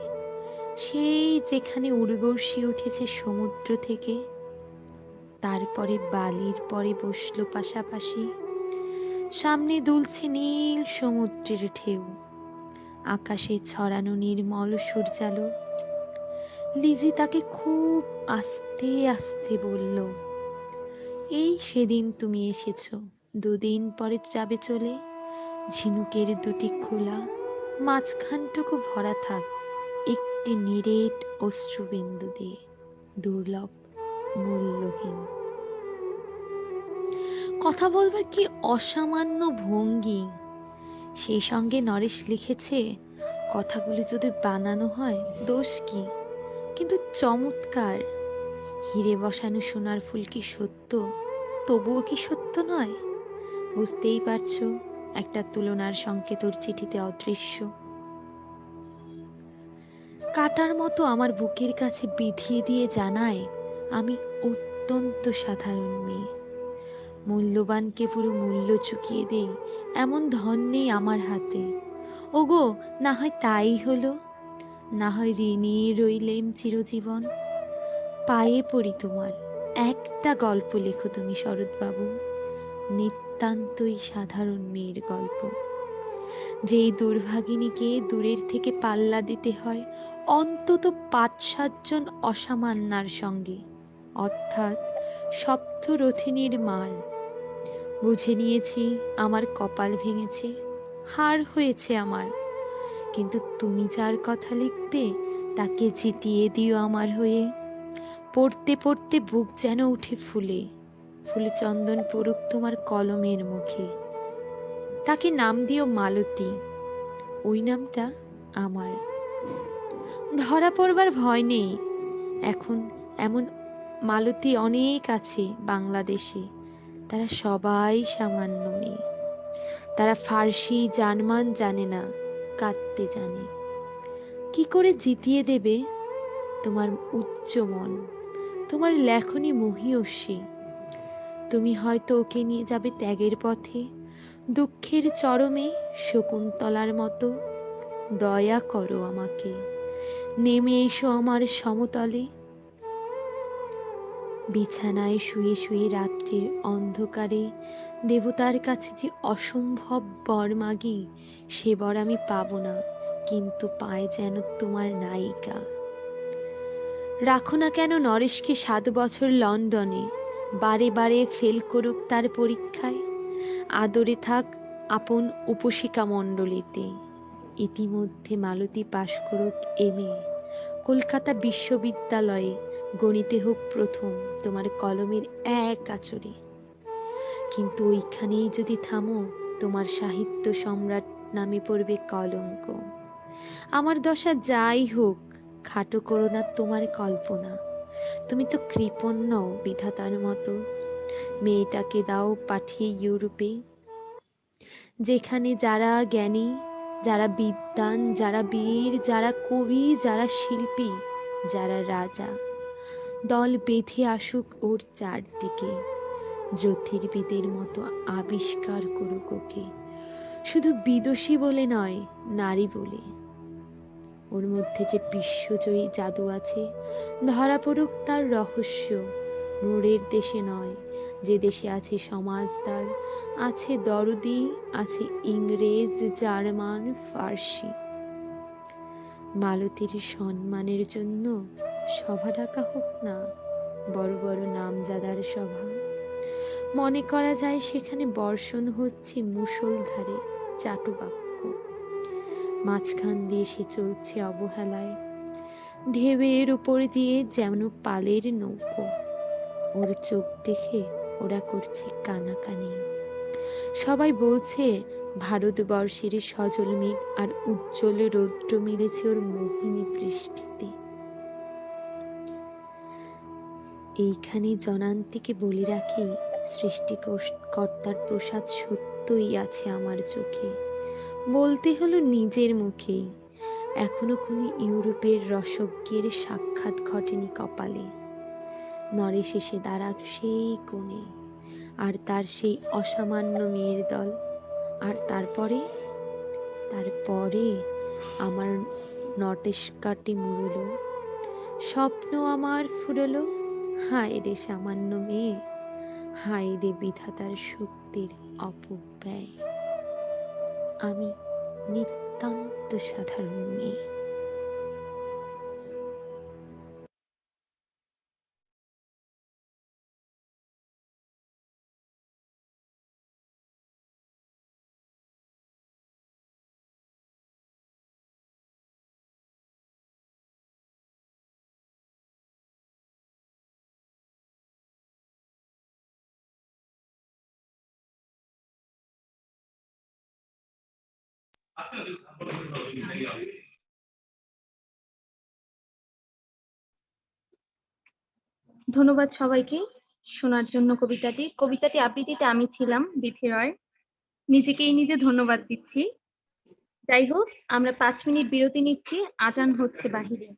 সেই যেখানে উর্বশী উঠেছে সমুদ্র থেকে। তারপরে বালির পরে বসলো পাশাপাশি, সামনে দুলছে নীল সমুদ্রের ঢেউ, আকাশে ছড়ানো নির্মল সূর্যালো। লিজি তাকে খুব আস্তে আস্তে বলল, এই সেদিন তুমি এসেছো, দুদিন পরে যাবে চলে। ঝিনুকের দুটি খোলা, মাঝখানটুকু ভরা থাক একটি নিরেট অশ্রুবিন্দু দিয়ে, দুর্লভ, মূল্যহীন। কথা বলবার কি অসামান্য ভঙ্গি! সেই সঙ্গে নরেশ লিখেছে, কথাগুলি যদি বানানো হয় দোষ কি, কিন্তু চমৎকার। হিরে বসানো সোনার ফুল কি সত্য, তবুও কি সত্য নয়? বুঝতেই পারছো, একটা তুলনার সংকেত ওর চিঠিতে অদৃশ্য। কাটার মতো আমার বুকের কাছে বিধিয়ে দিয়ে জানায়, আমি অত্যন্ত সাধারণ মেয়ে। মূল্যবানকে পুরো মূল্য চুকিয়ে দেই, এমন ধন নেই আমার হাতে। ওগো, না হয় তাই হলো, না হয় ঋণী রইলেম চিরজীবন। পায়ে পড়ি তোমার, একটা গল্প লেখো তুমি শরৎবাবু, নিতান্তই সাধারণ মেয়ের গল্প, যেই দুর্ভাগিনীকে দূরের থেকে পাল্লা দিতে হয় অন্তত ৫-৭ জন অসামান্যার সঙ্গে, অর্থাৎ সপ্তরথিনীর মার। বুঝে নিয়েছি আমার কপাল ভেঙেছে, হার হয়েছে আমার, কিন্তু তুমি যার কথা লিখবে তাকে জিতিয়ে দিও আমার হয়ে। পড়তে পড়তে বুক যেন উঠে ফুলে, ফুলে চন্দন পড়ুক তোমার কলমের মুখে। তাকে নাম দিও মালতী, ওই নামটা আমার। ধরা পড়বার ভয় নেই, এখন এমন মালতী অনেক আছে বাংলাদেশে, তারা সবাই সামান্য মেয়ে। তারা ফার্সি জার্মান জানে না, কাঁদতে জানে। কি করে জিতিয়ে দেবে তোমার উচ্চ মন, তোমার লেখনী মহীয়সী? তুমি হয়তো ওকে নিয়ে যাবে ত্যাগের পথে, দুঃখের চরমে শকুন্তলার মতো। দয়া করো আমাকে, নেমে এসো আমার সমতলে। বিছানায় শুয়ে শুয়ে রাত্রির অন্ধকারে দেবতার কাছে যে অসম্ভব বর মাগি, সে বর আমি পাবো না, কিন্তু পায় যেন তোমার নায়িকা। রাখো না কেন নরেশকে ৭ বছর লন্ডনে, বারে বারে ফেল করুক তার পরীক্ষায়, আদরে থাক আপন উপশিকা মণ্ডলীতে। ইতিমধ্যে মালতী পাশ করুক MA, কলকাতা বিশ্ববিদ্যালয়ে গণিতে হোক প্রথম তোমার কলমের এক আঁচড়ে। কিন্তু ওইখানেই যদি থামো, তোমার সাহিত্য সম্রাট নামে পড়বে কলঙ্ক। আমার দশা যাই হোক, খাটো করো না তোমার কল্পনা। তুমি তো কৃপণ নও বিধাতার মতো। মেয়েটাকে দাও পাঠিয়ে ইউরোপে, যেখানে যারা জ্ঞানী, যারা বিদ্বান, যারা বীর, যারা কবি, যারা শিল্পী, যারা রাজা, দল বেঁধে আসুক ওর চারদিকে। জ্যোতির্বিদের মতো আবিষ্কার করুক ওকে, শুধু বিদুষী বলে নয়, নারী বলে। ওর মধ্যে যে বিশ্বজয়ী জাদু আছে, ধরা পড়ুক তার রহস্য। মোড়ের দেশে নয়, যে দেশে আছে সমাজদার, আছে দরদি, আছে ইংরেজ, জার্মান, ফার্সি। মালতীর সম্মানের জন্য সভা ডাকা হোক না, বড় বড় নামজাদার সভা। মনে করা যায় সেখানে বর্ষণ হচ্ছে মুষলধারে চাটুবাক্য, মাঝখান দিয়ে সে চলছে অবহেলায়, ঢেউয়ের উপর দিয়ে যেমন পালের নৌকো। ওর চোখ দেখে ওরা করছে কানাকানি। সবাই বলছে ভারতবর্ষের সজল মেঘ আর উজ্জ্বল রৌদ্র মিলেছে ওর মোহিনী বৃষ্টিতে। এইখানে জনান্তিকে বলে রাখি, সৃষ্টিকর্তার প্রসাদ সত্যই আছে আমার চোখে। বলতে হলো নিজের মুখেই, এখনো কোনো ইউরোপের রসজ্ঞের সাক্ষাৎ ঘটেনি কপালে। নরেশ এসে দাঁড়াক সেই কোণে, আর তার সেই অসামান্য মেয়ের দল, আর তারপরে তারপরে আমার নটেশ কাটি মুড়লো, স্বপ্ন আমার ফুরলো। হায় রে সামান্য মেয়ে, হায় রে বিধাতার শক্তির অপব্যয়। আমি নিতান্ত সাধারণ মেয়ে। ধন্যবাদ সবাইকে শোনার জন্য কবিতাটি আবৃত্তিতে আমি ছিলাম বিথি রয়। নিজেকেই নিজে ধন্যবাদ দিচ্ছি। যাই হোক, আমরা 5 মিনিট বিরতি নিচ্ছি, আজান হচ্ছে বাহিরে।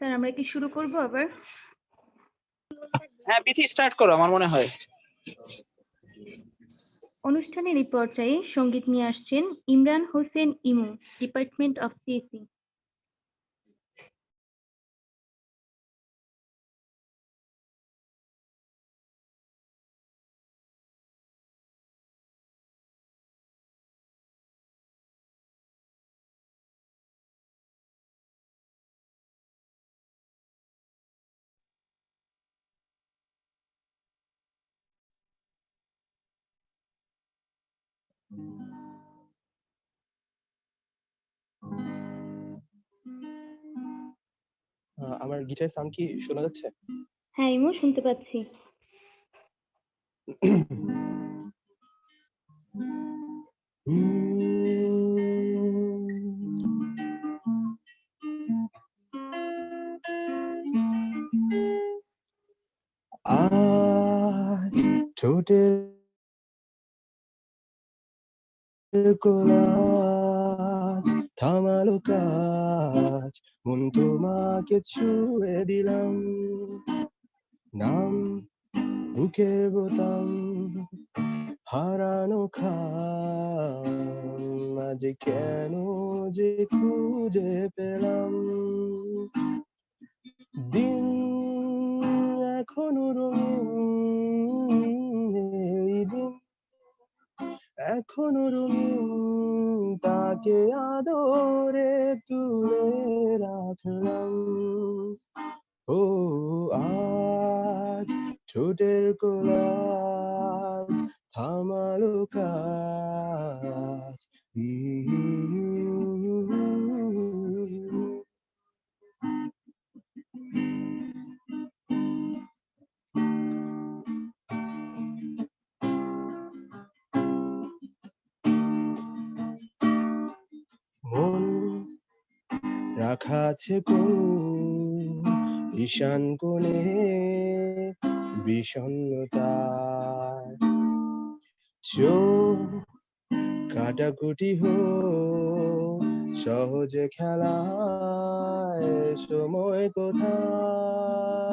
স্যার আমরা কি শুরু করব আবার? হ্যাঁ, বিথি স্টার্ট করো, আমার মনে হয়। অনুষ্ঠানের এই পর্যায়ে সঙ্গীত নিয়ে আসছেন ইমরান হোসেন ইমু, ডিপার্টমেন্ট অফ সিএসি। আমার গিটার সাউন্ড কি শোনা যাচ্ছে? হ্যাঁ ইমু, শুনতে পাচ্ছি। আজ ঠোঁটের কোলাজ থামালো কাজ, মন তোমাকে ছুঁয়ে দিলাম, নাম বুকের বোতাম, হারানো খাম, আজ কেন যে খুঁজে পেলাম। দিন এখনো রঙিন, এই দিন এখনো রঙিন, তাকে আদরে তুলে রাখলাম। ও আজ ঠোঁটের কোলাজ থামালো কাজ। মন রাখা আছে কোন ঈশান কোণে বিষণ্ণতার, চোখ কাটাকুটি হোক সহজে খেলায়, সময় কোথায়?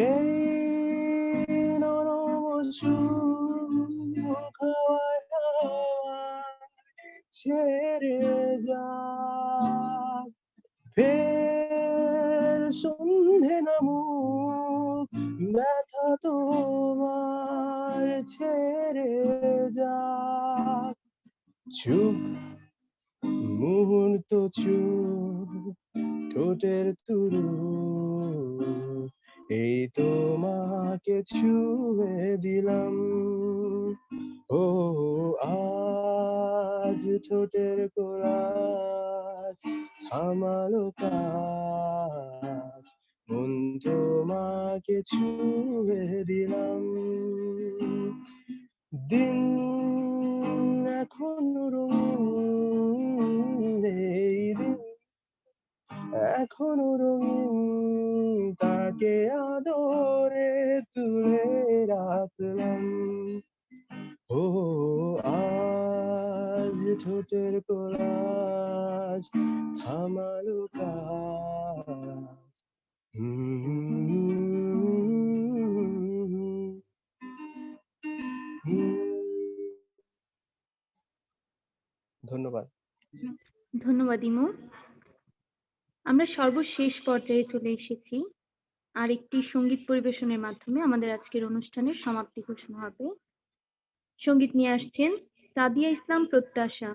এই নরম সুখ হাওয়ায় হাওয়ায় ছেড়ে যায়, ফের সন্ধে নামুক, ব্যথা তোমার ছেড়ে যাক। চুপ মুহূর্ত, চুপ ঠোঁটের তুরু, এই তোমাকে ছুঁয়ে দিলাম। ও আজ ঠোঁটের কোলাজ থামালো কাজ, মন তোমাকে ছুঁয়ে দিলাম। দিন এখনো রঙিন, এই দিন এখনো রঙিন, তাকে আদরে তুলে রাখলাম। ও আজ ঠোঁটের কোলাজ থামালো কাজ। ধন্যবাদ। ধন্যবাদ ইমু। আমরা সর্বশেষ পর্যায়ে চলে এসেছি। আরেকটি সঙ্গীত পরিবেশনের মাধ্যমে আমাদের আজকের অনুষ্ঠানের সমাপ্তি ঘোষণা হবে। সঙ্গীত নিয়ে আসছেন সাদিয়া ইসলাম প্রত্যাশা।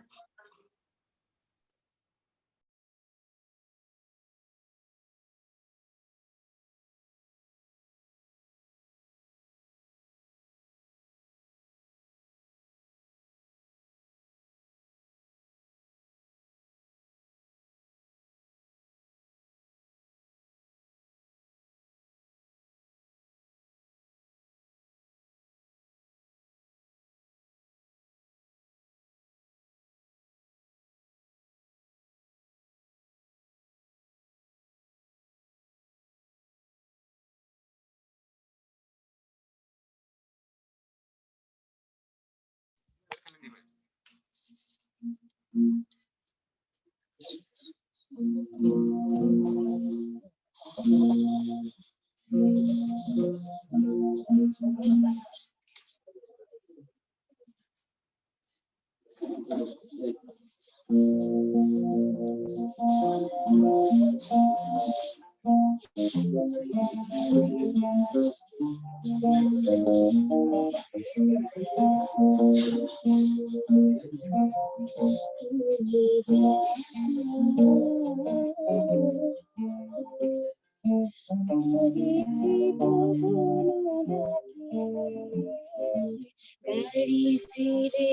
বাড়ি ফিরে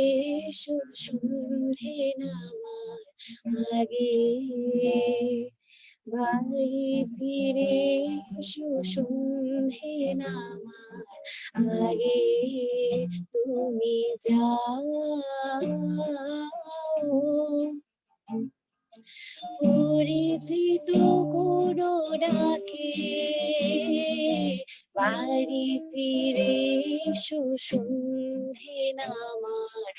এসো সন্ধে নামার আগে, বাড়ি ফিরে এসো সন্ধে নামার আগে, তুমি যাও পরিচিত কোনো ডাকে, বাড়ি ফিরে এসো সন্ধে নামার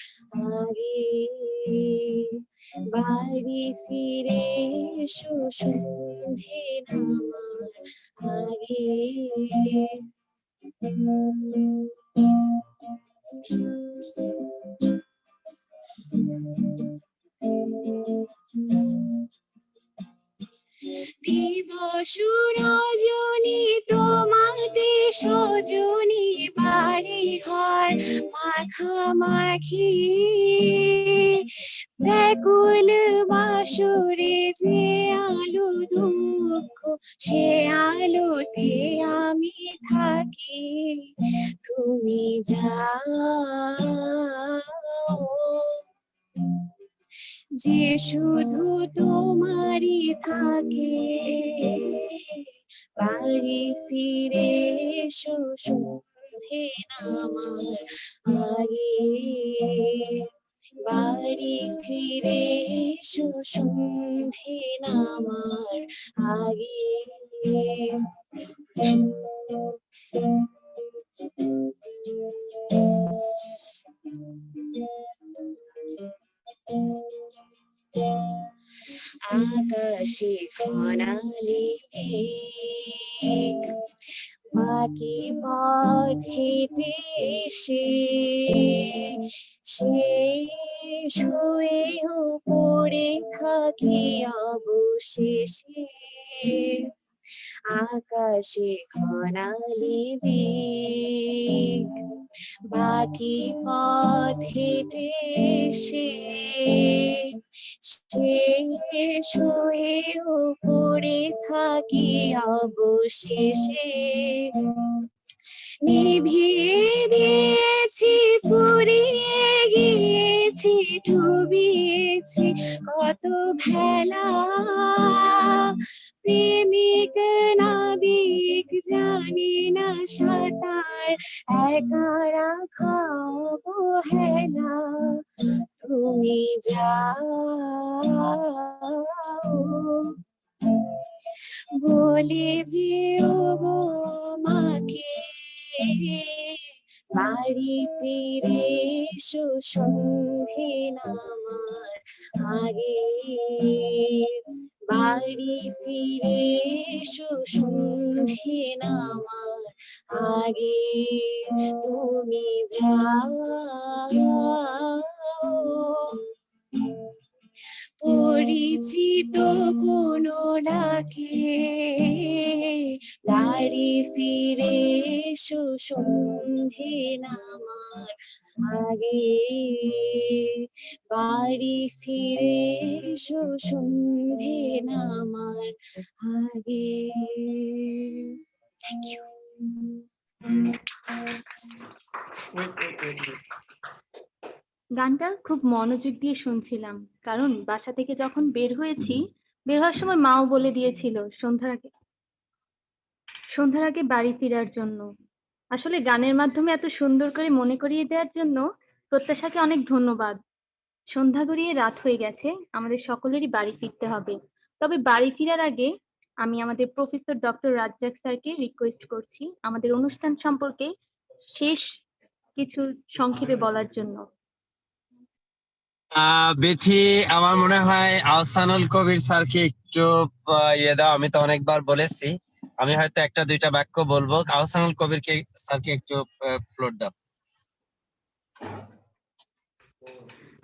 আগে, বাড়ি ফিরে এসো সন্ধে নামার আগে। দিবস রজনী তোমাতে সজনী বাড়ি ঘর মাখামাখি, ব্যাকুল বাসরে যে আলো দুঃখ সে আলোতে আমি থাকি, তুমি যাও যে শুধু তোমারই থাকে, বাড়ি ফিরে এসো সন্ধে নামার আগে, বাড়ি ফিরে এসো সন্ধে নামার আগে। আকাশে ঘনালে মেঘ, বাকি পথ হেঁটে এসে শেষ হয়েও পড়ে থাকি অবশেষে, আকাশে ঘনালে মেঘ, বাকি পথ হেঁটে এসে শেষ হয়েও পড়ে থাকি অবশেষে, নিভিয়ে দিয়েছি ফুরিয়ে গিয়েছি ডুবিয়েছি কত ভেলা, প্রেমিক নাবিক জানি না সাঁতার একা রাখা অবহেলা, তুমি যাও বলে যেও গো আমাকে, বাড়ি ফিরে এসো সন্ধে নামার আগে, বাড়ি ফিরে এসো সন্ধে নামার আগে, তুমি যাও পরিচিত কোনো ডাকে, বাড়ি ফিরে এসো সন্ধে নামার আগে, বাড়ি ফিরে এসো সন্ধে নামার আগে। Thank you. গানটা খুব মনোযোগ দিয়ে শুনছিলাম, কারণ বাসা থেকে যখন বের হয়েছি, বের হওয়ার সময় মাও বলে দিয়েছিল সন্ধ্যার আগে বাড়ি ফেরার জন্য। আসলে গানের মাধ্যমে এত সুন্দর করে মনে করিয়ে দেওয়ার জন্য প্রত্যাশাকে অনেক ধন্যবাদ। সন্ধ্যা গড়িয়ে রাত হয়ে গেছে, আমাদের সকলেরই বাড়ি ফিরতে হবে। তবে বাড়ি ফেরার আগে আমি আমাদের প্রফেসর ডক্টর রাজ্জাক স্যারকে রিকোয়েস্ট করছি আমাদের অনুষ্ঠান সম্পর্কে শেষ কিছু সংক্ষেপে বলার জন্য। বিথি, আমার মনে হয় আহসানুল কবির স্যারকে একটু ইয়ে দাও। আমি তো অনেকবার বলেছি, আমি হয়তো একটা দুইটা বাক্য বলবো। আহসানুল কবিরকে স্যারকে একটু ফ্লোর দাও।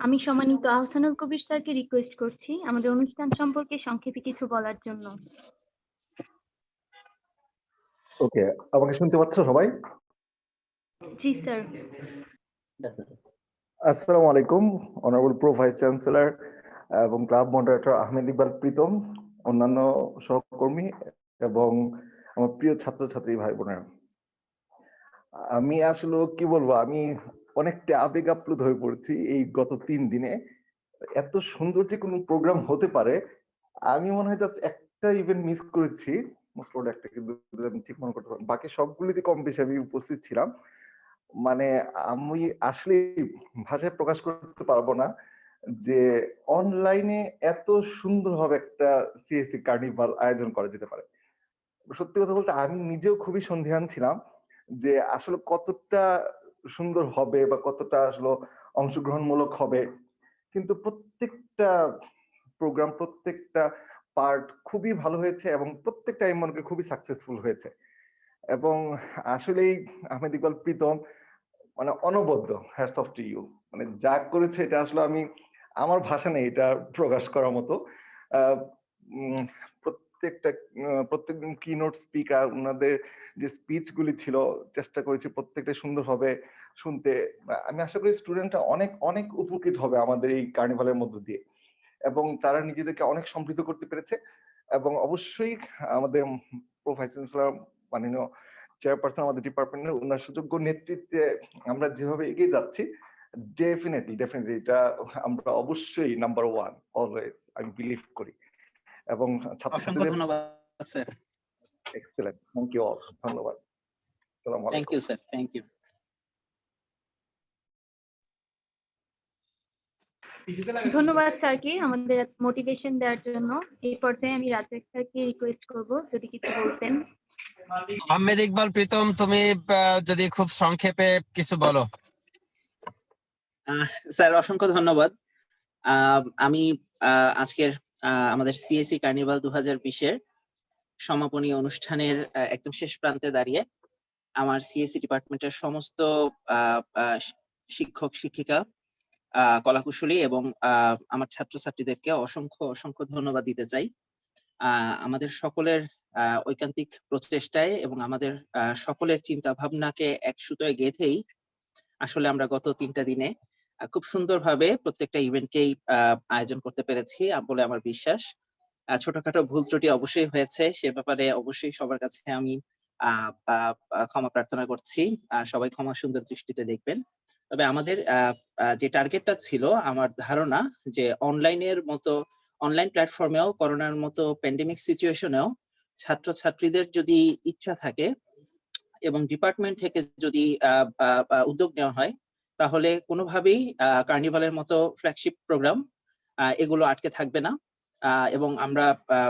আমি সম্মানিত আহসানুল কবির স্যারকে রিকোয়েস্ট করছি আমাদের অনুষ্ঠান সম্পর্কে সংক্ষেপে কিছু বলার জন্য। ওকে, আমাকে শুনতে পাচ্ছ সবাই? জি স্যার। আসসালামু আলাইকুম, অনারেবল প্রো ভাইস চ্যান্সেলর এবং ক্লাব মডারেটর আহমেদ ইকবাল প্রীতম, অন্যান্য সহকর্মী এবং আমার প্রিয় ছাত্রছাত্রী ভাই বোনেরা। আমি আসলে কি বলবো, আমি অনেকটা আবেগ আপ্লুত হয়ে পড়েছি এই গত 3 দিনে। এত সুন্দর যে কোনো প্রোগ্রাম হতে পারে, আমি মনে হয় জাস্ট একটা ইভেন্ট মিস করেছি, মোস্ট প্রবাবলি একটা, কিন্তু আমি ঠিক মনে করতে পারি বাকি সবগুলিতে কম বেশি আমি উপস্থিত ছিলাম। মানে আমি আসলে ভাষায় প্রকাশ করতে পারবো না যে অনলাইনে এত সুন্দরভাবে একটা সিএসসি কার্নিভাল আয়োজন করা যেতে পারে। সত্যি কথা বলতে আমি নিজেও খুবই সন্দিহান ছিলাম যে আসলে কতটা সুন্দর হবে বা কতটা আসলে অংশগ্রহণমূলক হবে, কিন্তু প্রত্যেকটা প্রোগ্রাম, প্রত্যেকটা পার্ট খুবই ভালো হয়েছে এবং প্রত্যেকটা আমি মনে করি খুবই সাকসেসফুল হয়েছে। এবং আসলেই আহমেদ ইকবাল প্রীতম মানে অনবদ্য, হ্যাটস অফ টু ইউ। মানে যা করেছে এটা আসলে আমার ভাষা নেই এটা প্রকাশ করার মতো। প্রত্যেকদিন কিনোট স্পিকার, ওনাদের যে স্পিচ গুলি ছিল, চেষ্টা করেছি প্রত্যেকটা সুন্দরভাবে শুনতে। আমি আশা করি স্টুডেন্টরা অনেক অনেক উপকৃত হবে আমাদের এই কার্নিভালের মধ্য দিয়ে, এবং তারা নিজেদেরকে অনেক সমৃদ্ধ করতে পেরেছে। এবং অবশ্যই আমাদের প্রফেসর মাননীয় চেয়ারপারসন আমাদের ডিপার্টমেন্টের, ওনার সুযোগ্য নেতৃত্বে আমরা যেভাবে এগিয়ে যাচ্ছি, ডেফিনেটলি এটা আমরা অবশ্যই নাম্বার 1 অলওয়েজ আমি বিলিভ করি। এবং অসংখ্য ধন্যবাদ sir. Excellent, thank you all, ধন্যবাদ। আসসালামু থ্যাংক আলাইকুম। You sir, thank you. ধন্যবাদ স্যারকে আমাদের মোটিভেশন দেওয়ার জন্য। এই পর্যায়ে আমি রাজ্জাক স্যারকে রিকোয়েস্ট করব যদি কিছু বলতেন। আহমেদ ইকবাল প্রীতম, তুমি যদি খুব সংক্ষেপে কিছু বলো। স্যার অসংখ্য ধন্যবাদ। আমি আজকের আমাদের সিএসসি কার্নিভাল 2020-এর সমাপনী অনুষ্ঠানের একদম শেষ প্রান্তে দাঁড়িয়ে আমার সিএসসি ডিপার্টমেন্টের সমস্ত শিক্ষক শিক্ষিকা, কলাকুশলী এবং আমার ছাত্রছাত্রীদেরকে অসংখ্য অসংখ্য ধন্যবাদ দিতে চাই। আমাদের সকলের ঐকান্তিক প্রচেষ্টায় এবং আমাদের সকলের চিন্তা ভাবনাকে এক সুতোয় গেঁথেই আসলে আমরা গত 3টা দিনে খুব সুন্দরভাবে প্রত্যেকটা ইভেন্টকেই আয়োজন করতে পেরেছি বলে আমার বিশ্বাস। ছোটখাটো ভুল ত্রুটি অবশ্যই হয়েছে, সে ব্যাপারে অবশ্যই সবার কাছে আমি ক্ষমা প্রার্থনা করছি। সবাই ক্ষমা সুন্দর দৃষ্টিতে দেখবেন। তবে আমাদের যে টার্গেটটা ছিল, আমার ধারণা যে অনলাইন প্ল্যাটফর্মেও করোনার মতো প্যান্ডেমিক সিচুয়েশনেও ছাত্রছাত্রীদের যদি ইচ্ছা থাকে এবং ডিপার্টমেন্ট থেকে যদি উদ্যোগ নেওয়া হয়, তাহলে কোনোভাবেই কার্নিভালের মতো ফ্ল্যাগশিপ প্রোগ্রাম এগুলো আটকে থাকবে না। এবং আমরা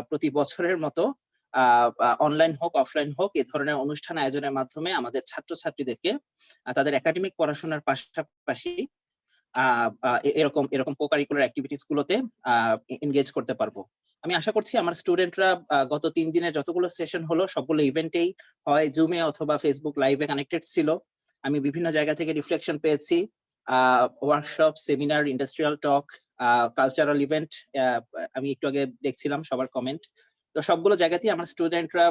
প্রতি বছরের মতো অনলাইন হোক অফলাইন হোক এ ধরনের অনুষ্ঠান আয়োজনের মাধ্যমে আমাদের ছাত্রছাত্রীদেরকে তাদের একাডেমিক পড়াশোনার পাশাপাশি এরকম কো-কারিকুলার অ্যাক্টিভিটিস গুলোতে এনগেজ করতে পারবো। আমি আশা করছি আমার স্টুডেন্টরা গত 3 দিনের যতগুলো সেশন হলো সবগুলো ইভেন্টেই হয় জুমে অথবা ফেসবুক লাইভে কানেক্টেড ছিল। আমি বিভিন্ন জায়গা থেকে রিফ্লেকশন পেয়েছি, ওয়ার্কশপ, সেমিনার, ইন্ডাস্ট্রিয়াল টক, কালচারাল ইভেন্ট, আমি একটু আগে দেখছিলাম সবার কমেন্ট। তো সবগুলো জায়গাতেই আমার স্টুডেন্টরা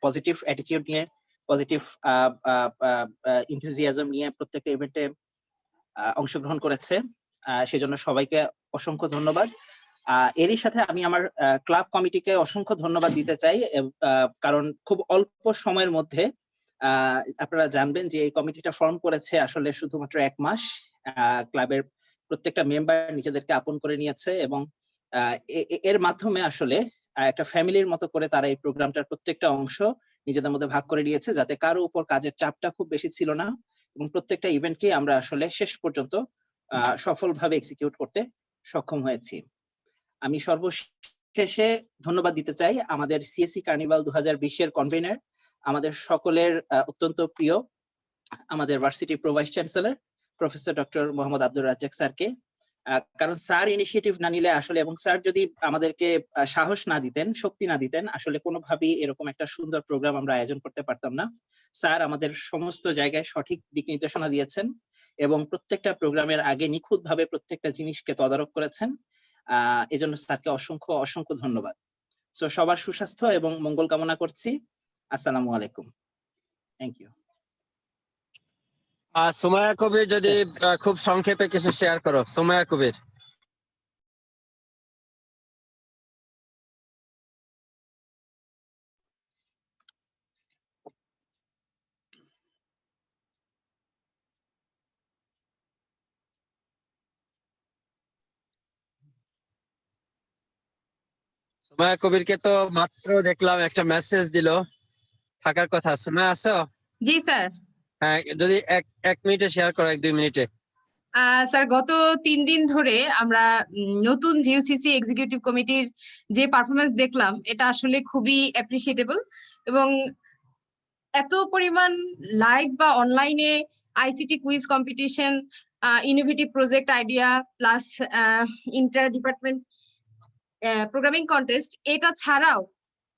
পজিটিভ অ্যাটিটিউড নিয়ে, পজিটিভ এনথুজিয়াজম নিয়ে প্রত্যেকটা ইভেন্টে অংশগ্রহণ করেছে। সেজন্য সবাইকে অসংখ্য ধন্যবাদ। এরই সাথে আমি আমার ক্লাব কমিটিকে অসংখ্য ধন্যবাদ দিতে চাই, কারণ খুব অল্প সময়ের মধ্যে আপনারা জানবেন যে এই কমিটিটা ফর্ম করেছে আসলে শুধুমাত্র 1 মাস। ক্লাবের প্রত্যেকটা মেম্বার নিজেদেরকে আপন করে নিয়েছে এবং এর মাধ্যমে আসলে একটা ফ্যামিলির মতো করে তারা এই প্রোগ্রামটার প্রত্যেকটা অংশ নিজেদের মধ্যে ভাগ করে নিয়েছে, যাতে কারো উপর কাজের চাপটা খুব বেশি ছিল না এবং প্রত্যেকটা ইভেন্টকে আমরা আসলে শেষ পর্যন্ত সফলভাবে এক্সিকিউট করতে সক্ষম হয়েছি। আমি সর্বশেষে ধন্যবাদ দিতে চাই আমাদের সিএসসি কার্নিভাল 2020-এর কনভেনার, আমাদের সকলের অত্যন্ত প্রিয় আমাদের varsity pro vice chancellor professor doctor Mohammad Abdur Razzak স্যারকে। কারণ স্যার ইনিশিয়েটিভ না নিলে আসলে, এবং স্যার যদি আমাদেরকে সাহস না দিতেন, শক্তি না দিতেন, আসলে কোনোভাবেই এরকম একটা সুন্দর প্রোগ্রাম আমরা আয়োজন করতে পারতাম না। স্যার আমাদের সমস্ত জায়গায় সঠিক দিক নির্দেশনা দিয়েছেন এবং প্রত্যেকটা প্রোগ্রামের আগে নিখুঁতভাবে প্রত্যেকটা জিনিসকে তদারক করেছেন। এজন্য স্যারকে অসংখ্য অসংখ্য ধন্যবাদ। সো সবার সুস্বাস্থ্য এবং মঙ্গল কামনা করছি। আসসালামু আলাইকুম। Thank you. সুমাইয়া কবির যদি খুব সংক্ষেপে কিছু শেয়ার করো। সুমাইয়া কবির। সুমাইয়া কবিরকে তো মাত্র দেখলাম একটা মেসেজ দিল, থাকার কথা। সুমাইয়া আছো? জি স্যার। হ্যাঁ, যদি এক মিনিটে শেয়ার করো, 1-2 মিনিটে। স্যার, গত 3 দিন ধরে আমরা নতুন জিইউসিসি এক্সিকিউটিভ কমিটির যে পারফরমেন্স দেখলাম, এটা আসলে খুবই অ্যাপ্রিসিয়েটেবল। এবং এত পরিমাণ লাইভ বা অনলাইনে ICT quiz competition, innovative project idea plus inter department programming contest, এটা ছাড়াও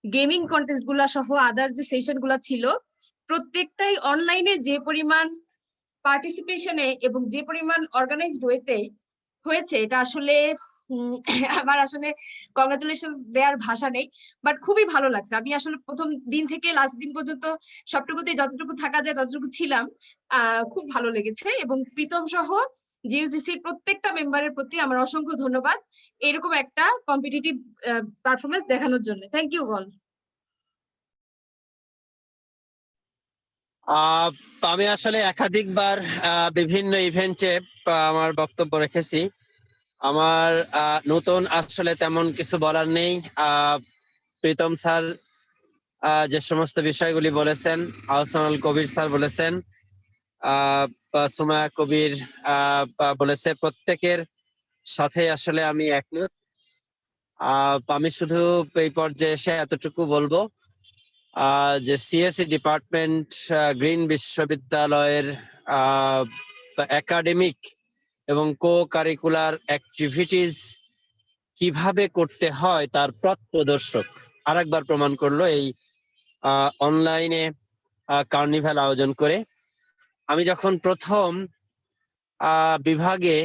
গেমিং কন্টেস্ট গুলা সহ আদার যে সেশন গুলা ছিল, প্রত্যেকটাই অনলাইনে যে পরিমাণ পার্টিসিপেশনে এবং যে পরিমাণ অর্গানাইজড ওয়েতে হয়েছে, এটা আসলে আমার আসলে কংগ্রাচুলেশন দেওয়ার ভাষা নেই। বাট খুবই ভালো লাগছে। আমি আসলে প্রথম দিন থেকে লাস্ট দিন পর্যন্ত সবটুকুতে যতটুকু থাকা যায় ততটুকু ছিলাম। খুব ভালো লেগেছে এবং প্রীতম সহ জিইউসিসির প্রত্যেকটা মেম্বারের প্রতি আমার অসংখ্য ধন্যবাদ এরকম একটা কম্পিটিটিভ পারফরমেন্স দেখানোর জন্য। Thank you all. আমি আসলে একাধিকবার বিভিন্ন ইভেন্টে আমার বক্তব্য রেখেছি। আমার নতুন আসলে তেমন কিছু বলার নেই। প্রীতম স্যার যে সমস্ত বিষয়গুলি বলেছেন, আহসানুল কবির স্যার বলেছেন, সুমাইয়া কবির বলেছে, প্রত্যেকের সাথে আসলে আমি একমত। আমি শুধু এই পর্যায়ে এসে এতটুকু বলবো যে সিএসসি ডিপার্টমেন্ট গ্রিন বিশ্ববিদ্যালয়ের একাডেমিক এবং কো কারিকুলার অ্যাক্টিভিটিস কিভাবে করতে হয় তার পথ প্রদর্শক আরেকবার প্রমাণ করলো এই অনলাইনে কার্নিভাল আয়োজন করে। আমি যখন প্রথম বিভাগে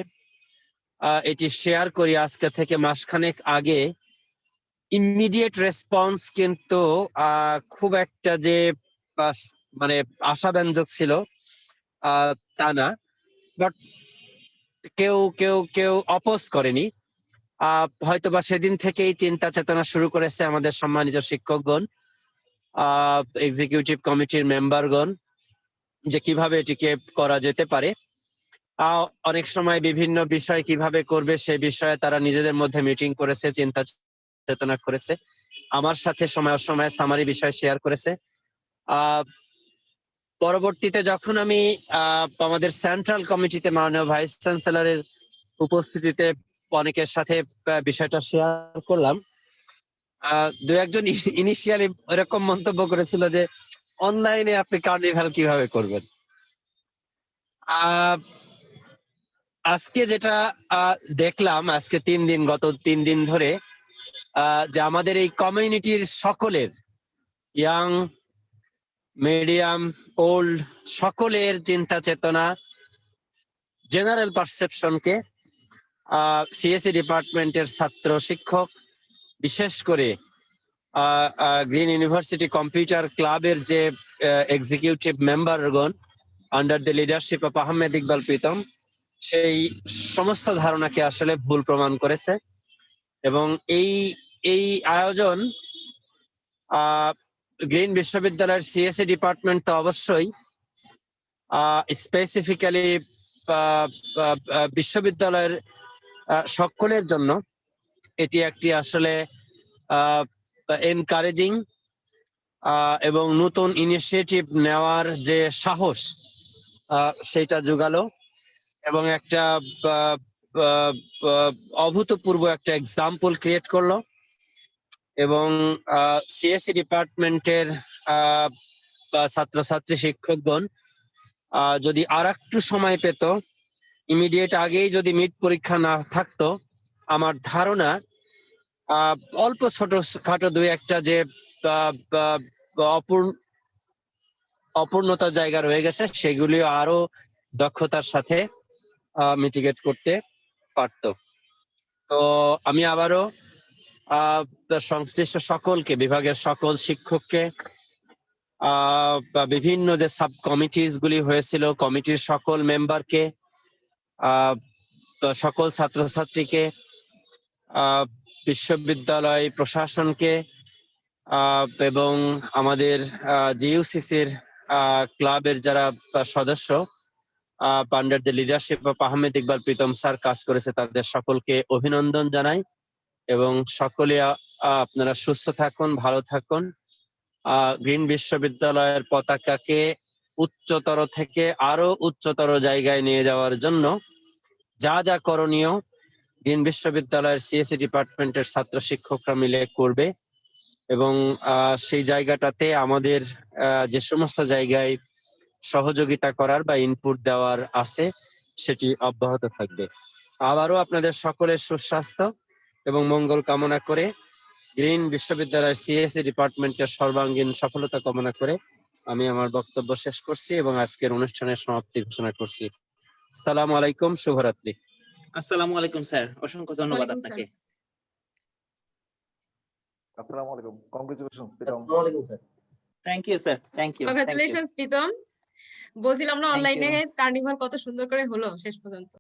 এটি শেয়ার করি আজকে থেকে মাসখানেক আগে, ইমিডিয়েট রেসপন্স কিন্তু খুব একটা যে মানে আশাব্যঞ্জক ছিল তা না, বাট কেউ কেউ কেউ অপোজ করেনি। হয়তোবা সেদিন থেকেই চিন্তা চেতনা শুরু করেছে আমাদের সম্মানিত শিক্ষকগণ, এক্সিকিউটিভ কমিটির মেম্বারগণ, যে কিভাবে এটিকে করা যেতে পারে। অনেক সময় বিভিন্ন বিষয় কিভাবে করবে সে বিষয়ে তারা নিজেদের মধ্যে মিটিং করেছে, চিন্তা চেতনা করেছে, আমার সাথে সময় সময় সামারি বিষয় শেয়ার করেছে। পরবর্তীতে যখন আমি আমাদের সেন্ট্রাল কমিটিতে মাননীয় ভাইস চ্যান্সেলরের উপস্থিতিতে অনেকের সাথে বিষয়টা শেয়ার করলাম, দু একজন ইনিশিয়ালি এরকম মন্তব্য করেছিল যে অনলাইনে আপনি কার্নিভাল কিভাবে করবেন। আজকে যেটা দেখলাম, আজকে গত 3 দিন ধরে যে আমাদের এই কমিউনিটির সকলের, ইয়াং, মিডিয়াম, ওল্ড, সকলের চিন্তা চেতনা, জেনারেল পারসেপশনকে সিএসসি ডিপার্টমেন্টের ছাত্র শিক্ষক, বিশেষ করে গ্রিন ইউনিভার্সিটি কম্পিউটার ক্লাবের যে এক্সিকিউটিভ মেম্বারগণ under the leadership of Ahmed Iqbal Pritam, সেই সমস্ত ধারণাকে আসলে ভুল প্রমাণ করেছে। এবং এই আয়োজন গ্রিন বিশ্ববিদ্যালয়ের সিএসসি ডিপার্টমেন্ট তো অবশ্যই, স্পেসিফিক্যালি বিশ্ববিদ্যালয়ের সকলের জন্য এটি একটি আসলে এনকারেজিং এবং নতুন ইনিশিয়েটিভ নেওয়ার যে সাহস সেটা জোগালো এবং একটা অভূতপূর্ব একটা এক্সাম্পল ক্রিয়েট করলো। এবং সিএসসি ডিপার্টমেন্টের ছাত্রছাত্রী শিক্ষকগণ যদি আর একটু সময় পেত ইমিডিয়েট আগেই যদি মিড পরীক্ষা না থাকতো, আমার ধারণা অল্প ছোটখাটো দুই একটা যে অপূর্ণতার জায়গা রয়ে গেছে সেগুলি আরো দক্ষতার সাথে মিটিগেট করতে পারতো। তো আমি আবারও সংশ্লিষ্ট সকলকে, বিভাগের সকল শিক্ষককে, বা বিভিন্ন যে সাব কমিটিস গুলি হয়েছিল, কমিটির সকল মেম্বারকে, সকল ছাত্রছাত্রীকে, বিশ্ববিদ্যালয় প্রশাসনকে এবং আমাদের জিইউসিসির ক্লাবের যারা সদস্য under the leadership of Ahmed Iqbal Pritam sir কাজ করেছে, তাদের সকলকে অভিনন্দন জানাই এবং সকলে আপনারা সুস্থ থাকুন, ভালো থাকুন। গ্রিন বিশ্ববিদ্যালয়ের পতাকাকে উচ্চতর থেকে আরো উচ্চতর জায়গায় নিয়ে যাওয়ার জন্য যা যা করণীয় গ্রিন বিশ্ববিদ্যালয়ের সিএসসি ডিপার্টমেন্টের ছাত্র শিক্ষকরা মিলে করবে এবং সেই জায়গাটাতে আমাদের যে সমস্ত জায়গায় সহযোগিতা করার বা ইনপুট দেওয়ার আছে সেটি অব্যাহত থাকবে। আবারও আপনাদের সকলের সুস্বাস্থ্য এবং মঙ্গল কামনা করে, গ্রিন বিশ্ববিদ্যালয়ের সিএসসি ডিপার্টমেন্টের সর্বাঙ্গীন সফলতা কামনা করে আমি আমার বক্তব্য শেষ করছি এবং আজকের অনুষ্ঠানের সমাপ্তি ঘোষণা করছি। আসসালামু আলাইকুম, শুভরাত্রি। আসসালামু আলাইকুম স্যার, অসংখ্য ধন্যবাদ ওয়ালাইকুম আপনাকে। আসসালামু আলাইকুম, congratulation Pritam. Thank you sir, thank you. Congratulations Pritam. বলছিলাম না Thank অনলাইনে you. কার্নিভাল কত সুন্দর করে হলো শেষ পর্যন্ত।